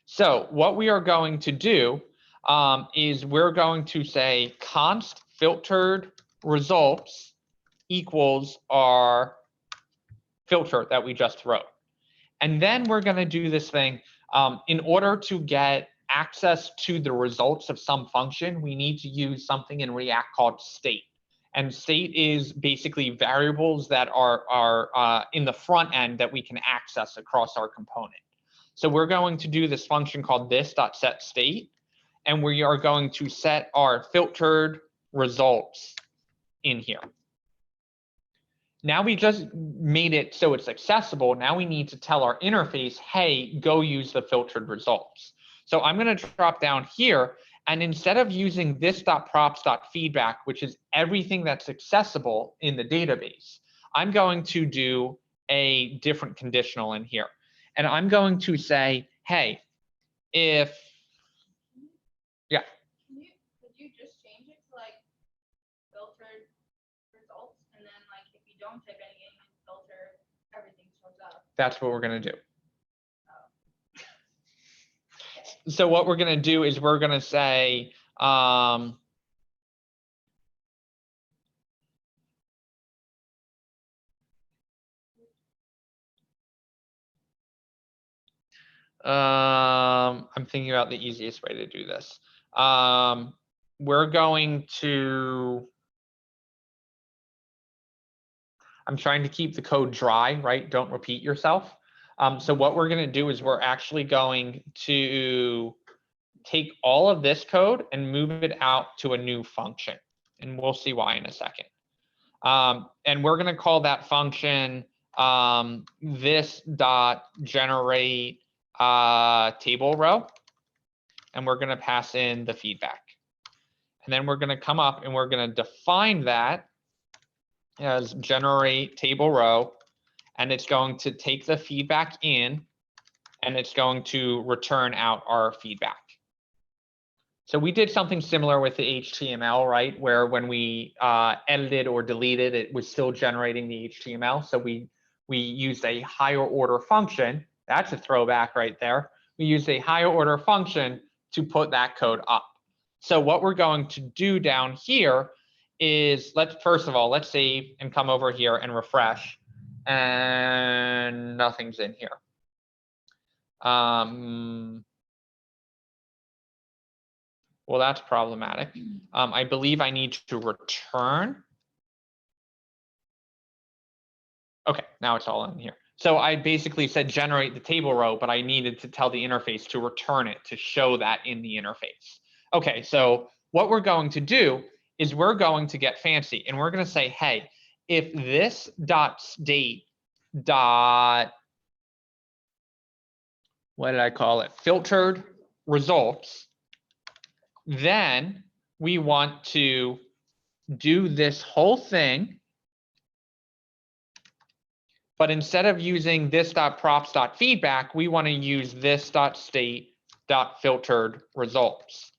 S1: So what we are going to do is we're going to say const filtered results equals our filter that we just wrote. And then we're going to do this thing. In order to get access to the results of some function, we need to use something in React called state. And state is basically variables that are in the front end that we can access across our component. So we're going to do this function called this.setState, and we are going to set our filtered results in here. Now we just made it so it's accessible. Now we need to tell our interface, hey, go use the filtered results. So I'm going to drop down here, and instead of using this.props.feedback, which is everything that's accessible in the database, I'm going to do a different conditional in here. And I'm going to say, hey, if, yeah.
S5: Could you just change it to like filtered results, and then like if you don't type anything in filter, everything shows up?
S1: That's what we're going to do. So what we're going to do is we're going to say, I'm thinking about the easiest way to do this. We're going to, I'm trying to keep the code dry, right? Don't repeat yourself. So what we're going to do is we're actually going to take all of this code and move it out to a new function. And we'll see why in a second. And we're going to call that function this.generate table row. And we're going to pass in the feedback. And then we're going to come up and we're going to define that as generate table row. And it's going to take the feedback in, and it's going to return out our feedback. So we did something similar with the HTML, right? Where when we edited or deleted, it was still generating the HTML. So we used a higher order function. That's a throwback right there. We used a higher order function to put that code up. So what we're going to do down here is first of all, let's save and come over here and refresh. And nothing's in here. Well, that's problematic. I believe I need to return. Okay, now it's all in here. So I basically said generate the table row, but I needed to tell the interface to return it to show that in the interface. Okay, so what we're going to do is we're going to get fancy and we're going to say, hey, if this dot state dot, what did I call it? Filtered results, then we want to do this whole thing. But instead of using this dot props dot feedback, we want to use this dot state dot filtered results.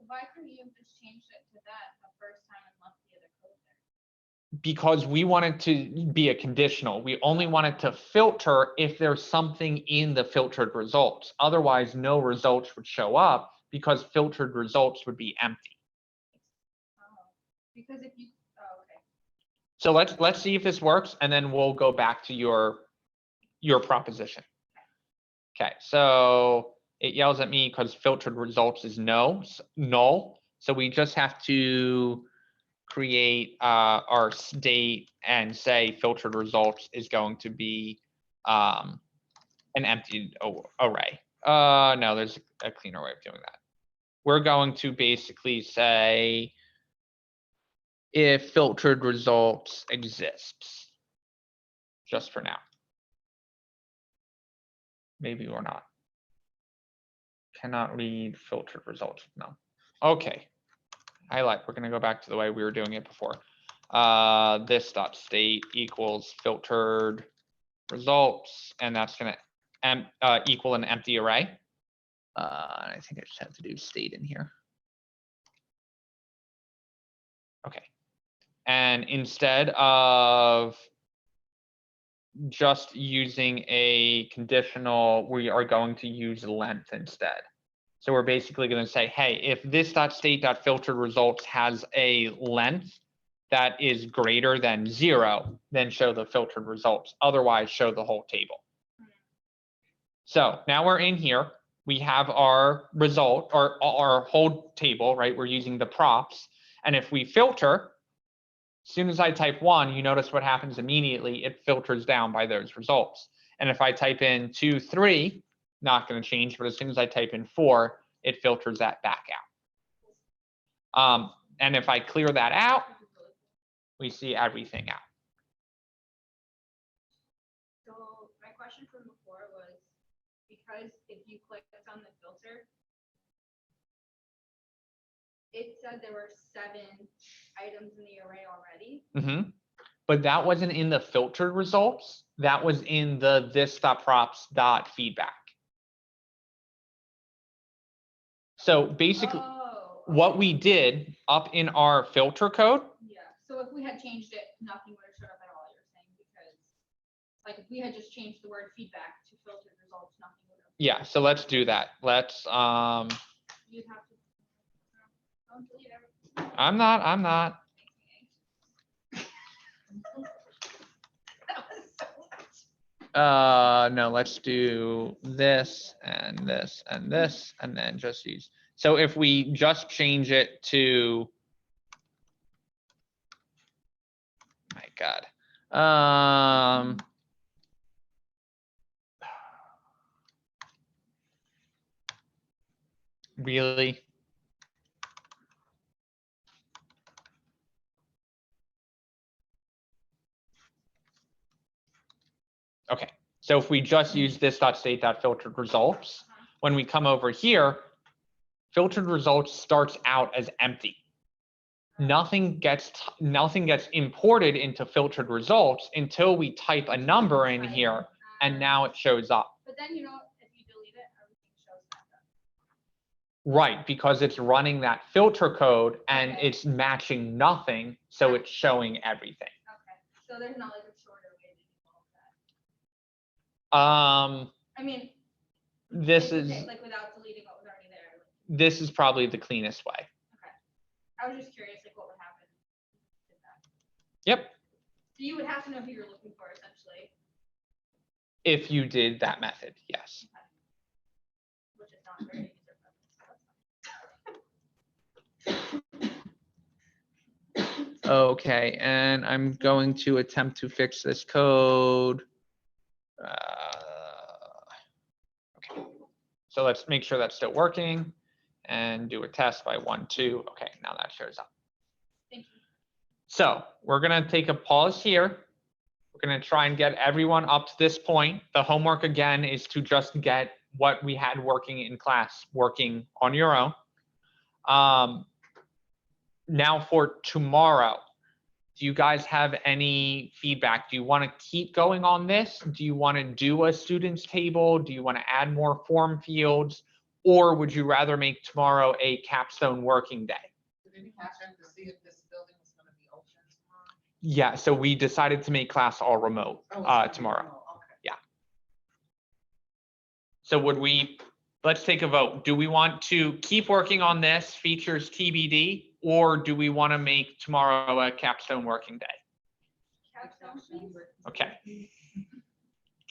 S5: Why couldn't you have just changed it to that the first time and left the other code there?
S1: Because we want it to be a conditional. We only want it to filter if there's something in the filtered results. Otherwise, no results would show up because filtered results would be empty.
S5: Oh, because if you, oh, okay.
S1: So let's see if this works, and then we'll go back to your proposition. Okay, so it yells at me because filtered results is null. So we just have to create our state and say filtered results is going to be an empty array. No, there's a cleaner way of doing that. We're going to basically say if filtered results exists, just for now. Maybe we're not. Cannot read filtered results. No. Okay. Highlight. We're going to go back to the way we were doing it before. This dot state equals filtered results, and that's going to equal an empty array. I think I just have to do state in here. Okay. And instead of just using a conditional, we are going to use length instead. So we're basically going to say, hey, if this dot state dot filtered results has a length that is greater than 0, then show the filtered results. Otherwise, show the whole table. So now we're in here. We have our result or our whole table, right? We're using the props. And if we filter, as soon as I type 1, you notice what happens immediately. It filters down by those results. And if I type in 2, 3, not going to change, but as soon as I type in 4, it filters that back out. And if I clear that out, we see everything out.
S5: So my question from before was, because if you clicked on the filter, it said there were 7 items in the array already.
S1: Mm-hmm. But that wasn't in the filtered results. That was in the this.props.feedback. So basically, what we did up in our filter code.
S5: Yeah. So if we had changed it, nothing would have showed up at all, you're saying, because like if we had just changed the word feedback to filtered results, nothing would have.
S1: Yeah. So let's do that. Let's.
S5: You'd have to. Don't delete everything.
S1: I'm not. No, let's do this and this and this, and then just use. So if we just change it to, my God, really? Okay, so if we just use this.state.filtered results, when we come over here, filtered results starts out as empty. Nothing gets imported into filtered results until we type a number in here, and now it shows up.
S5: But then, you know, if you delete it, everything shows back up.
S1: Right, because it's running that filter code and
S5: Okay.
S1: it's matching nothing, so it's showing everything.
S5: Okay. So there's not like a shorter way to do all of that. I mean,
S1: This
S5: like,
S1: is
S5: like without deleting what was already there. Like,
S1: this is probably the cleanest way.
S5: okay. I was just curious, like what would happen if you did that.
S1: Yep,
S5: So you would have to know who you're looking for, essentially,
S1: if you did that method, yes.
S5: which is not very user friendly.
S1: Okay, and I'm going to attempt to fix this code. Okay, so let's make sure that's still working and do a test by 1, 2. Okay, now that shows up.
S4: Thank you.
S1: So we're gonna take a pause here. We're gonna try and get everyone up to this point. The homework again is to just get what we had working in class, working on your own. Now for tomorrow, do you guys have any feedback? Do you want to keep going on this? Do you want to do a students table? Do you want to add more form fields? Or would you rather make tomorrow a capstone working day?
S6: Did any check to see if this building was gonna be open tomorrow?
S1: Yeah, so we decided to make class all remote
S6: Oh, it's gonna be
S1: tomorrow.
S6: remote, okay.
S1: So let's take a vote. Do we want to keep working on this, features TBD, or do we want to make tomorrow a capstone working day?
S5: Capstone, please.
S1: Okay.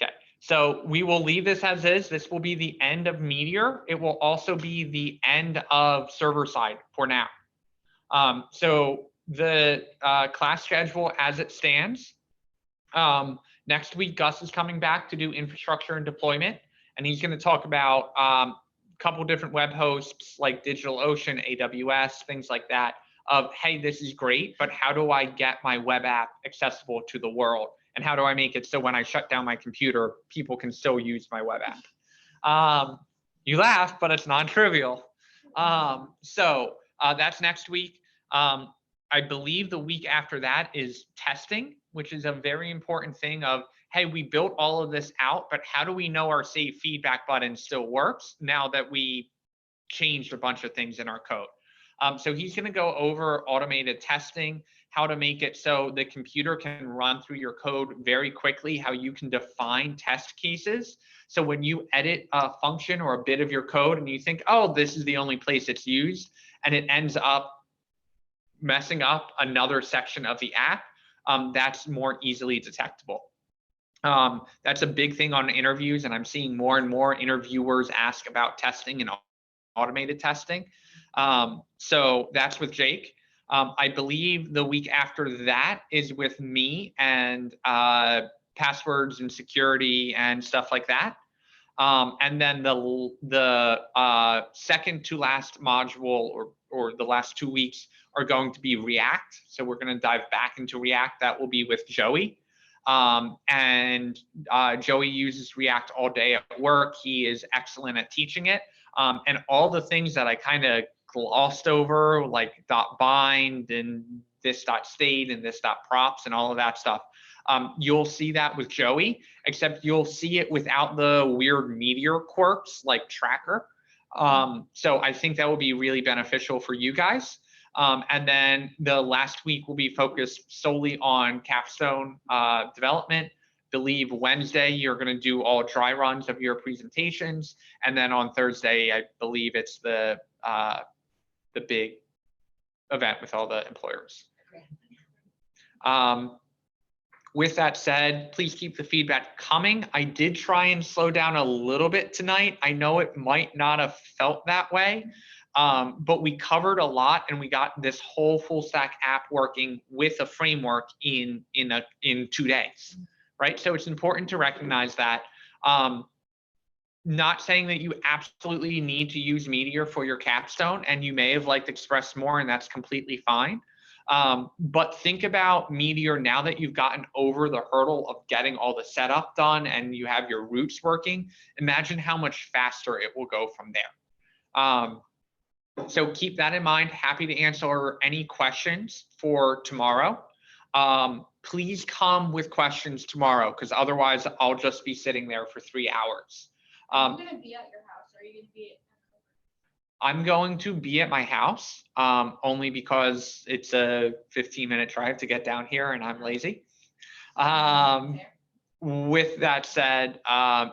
S1: Okay, so we will leave this as is. This will be the end of Meteor. It will also be the end of server side for now. So the class schedule as it stands. Next week, Gus is coming back to do infrastructure and deployment, and he's going to talk about a couple different web hosts like DigitalOcean, AWS, things like that. Of hey, this is great, but how do I get my web app accessible to the world? And how do I make it so when I shut down my computer, people can still use my web app? You laugh, but it's non-trivial. So that's next week. I believe the week after that is testing, which is a very important thing of, hey, we built all of this out, but how do we know our save feedback button still works now that we changed a bunch of things in our code? So he's going to go over automated testing, how to make it so the computer can run through your code very quickly, how you can define test cases. So when you edit a function or a bit of your code and you think, oh, this is the only place it's used, and it ends up messing up another section of the app, that's more easily detectable. That's a big thing on interviews, and I'm seeing more and more interviewers ask about testing and automated testing. So that's with Jake. I believe the week after that is with me and passwords and security and stuff like that. And then the second to last module or the last 2 weeks are going to be React. So we're going to dive back into React. That will be with Joey. And Joey uses React all day at work. He is excellent at teaching it. And all the things that I kind of glossed over, like .bind and this.state and this.props and all of that stuff, you'll see that with Joey, except you'll see it without the weird Meteor quirks like tracker. So I think that will be really beneficial for you guys. And then the last week will be focused solely on Capstone development. Believe Wednesday you're going to do all dry runs of your presentations, and then on Thursday I believe it's the big event with all the employers. With that said, please keep the feedback coming. I did try and slow down a little bit tonight. I know it might not have felt that way, but we covered a lot and we got this whole full stack app working with a framework in 2 days, right? So it's important to recognize that. Not saying that you absolutely need to use Meteor for your capstone, and you may have liked Express more, and that's completely fine. But think about Meteor now that you've gotten over the hurdle of getting all the setup done and you have your roots working. Imagine how much faster it will go from there. So keep that in mind. Happy to answer any questions for tomorrow. Please come with questions tomorrow, because otherwise I'll just be sitting there for 3 hours.
S5: I'm gonna be at your house. Are you gonna be at?
S1: I'm going to be at my house, only because it's a 15-minute drive to get down here and I'm lazy. With that said,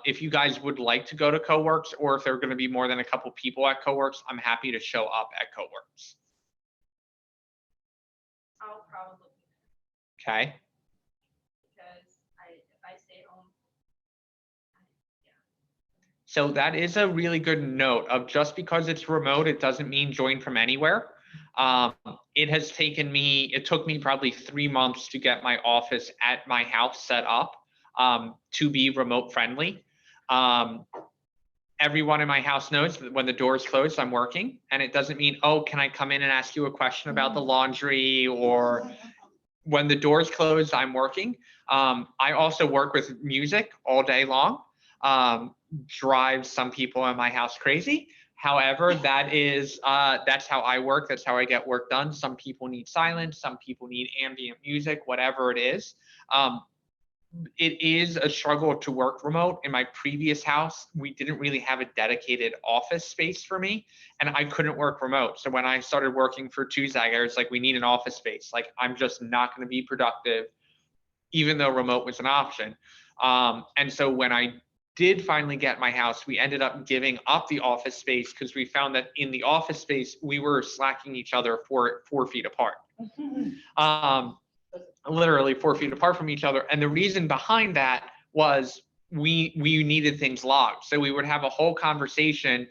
S1: if you guys would like to go to CoWorks, or if there are going to be more than a couple people at CoWorks, I'm happy to show up at CoWorks.
S4: I'll probably,
S1: Okay.
S4: because if I stay home,
S1: So that is a really good note of, just because it's remote, it doesn't mean join from anywhere. It took me probably 3 months to get my office at my house set up. to be remote friendly. Everyone in my house knows that when the door's closed, I'm working, and it doesn't mean, oh, can I come in and ask you a question about the laundry, or when the door's closed, I'm working. I also work with music all day long. Drives some people in my house crazy. However, that's how I work. That's how I get work done. Some people need silence. Some people need ambient music, whatever it is. It is a struggle to work remote. In my previous house, we didn't really have a dedicated office space for me, and I couldn't work remote. So when I started working for Tuzag, I was like, we need an office space. Like, I'm just not going to be productive, even though remote was an option. And so when I did finally get my house, we ended up giving up the office space because we found that in the office space, we were slacking each other 4 feet apart. Literally 4 feet apart from each other. And the reason behind that was we needed things logged. So we would have a whole conversation.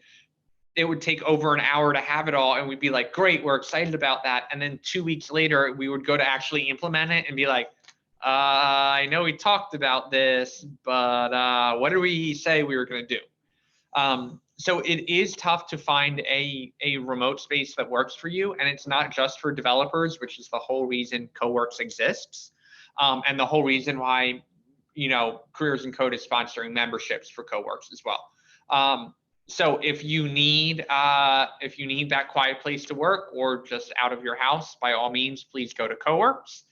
S1: It would take over an hour to have it all. And we'd be like, great, we're excited about that. And then 2 weeks later, we would go to actually implement it and be like, I know we talked about this, but what did we say we were going to do? So it is tough to find a remote space that works for you. And it's not just for developers, which is the whole reason CoWorks exists. And the whole reason why, Careers in Code is sponsoring memberships for CoWorks as well. So if you need that quiet place to work or just out of your house, by all means, please go to CoWorks.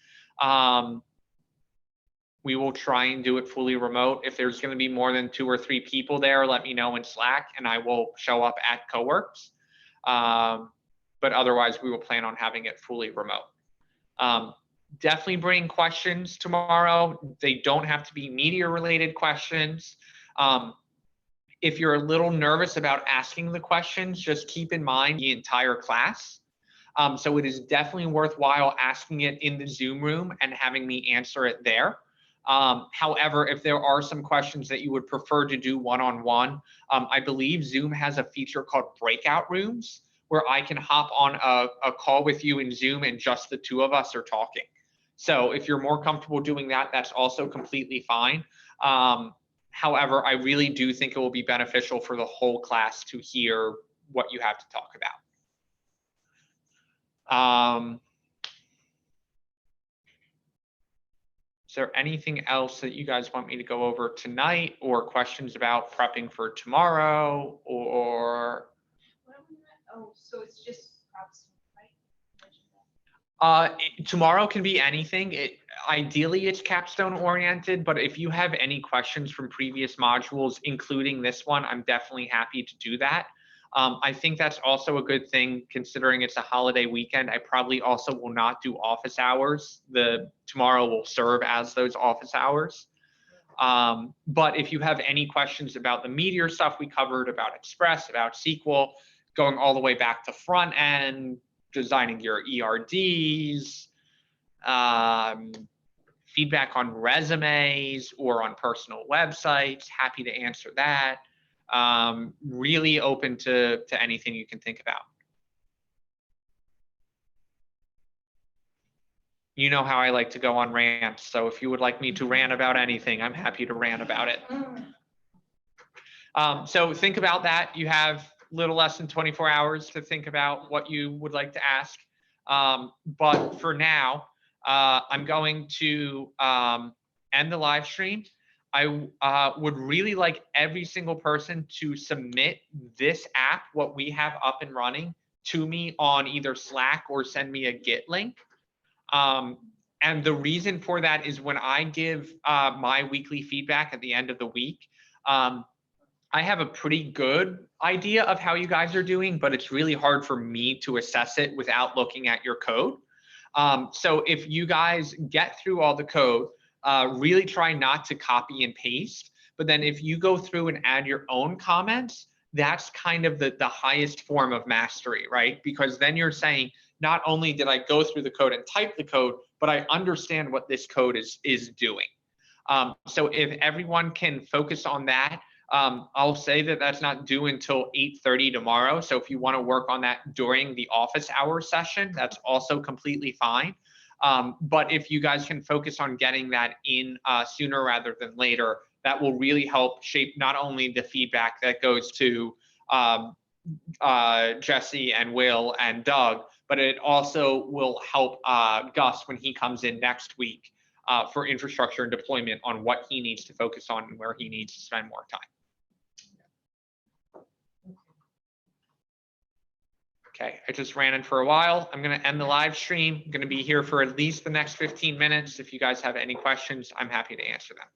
S1: We will try and do it fully remote. If there's going to be more than 2 or 3 people there, let me know in Slack and I will show up at CoWorks. But otherwise, we will plan on having it fully remote. Definitely bring questions tomorrow. They don't have to be Meteor related questions. If you're a little nervous about asking the questions, just keep in mind the entire class. So it is definitely worthwhile asking it in the Zoom room and having me answer it there. However, if there are some questions that you would prefer to do one-on-one, I believe Zoom has a feature called breakout rooms where I can hop on a call with you in Zoom and just the 2 of us are talking. So if you're more comfortable doing that, that's also completely fine. However, I really do think it will be beneficial for the whole class to hear what you have to talk about. Is there anything else that you guys want me to go over tonight, or questions about prepping for tomorrow, or?
S3: Oh, so it's just Capstone, right?
S1: Tomorrow can be anything. Ideally, it's Capstone oriented, but if you have any questions from previous modules, including this one, I'm definitely happy to do that. I think that's also a good thing considering it's a holiday weekend. I probably also will not do office hours. Tomorrow will serve as those office hours. But if you have any questions about the Meteor stuff we covered, about Express, about SQL, going all the way back to front end, designing your ERDs, feedback on resumes or on personal websites, happy to answer that. Really open to anything you can think about. You know how I like to go on rants, so if you would like me to rant about anything, I'm happy to rant about it. So think about that. You have a little less than 24 hours to think about what you would like to ask. But for now, I'm going to end the live stream. I would really like every single person to submit this app, what we have up and running, to me on either Slack or send me a Git link. And the reason for that is when I give my weekly feedback at the end of the week, I have a pretty good idea of how you guys are doing, but it's really hard for me to assess it without looking at your code. So if you guys get through all the code, really try not to copy and paste, but then if you go through and add your own comments, that's kind of the highest form of mastery, right? Because then you're saying, not only did I go through the code and type the code, but I understand what this code is doing. So if everyone can focus on that, I'll say that that's not due until 8:30 tomorrow. So if you want to work on that during the office hour session, that's also completely fine. But if you guys can focus on getting that in sooner rather than later, that will really help shape not only the feedback that goes to Jesse and Will and Doug, but it also will help Gus when he comes in next week for infrastructure and deployment on what he needs to focus on and where he needs to spend more time. Okay, I just ran in for a while. I'm going to end the live stream. I'm going to be here for at least the next 15 minutes. If you guys have any questions, I'm happy to answer them.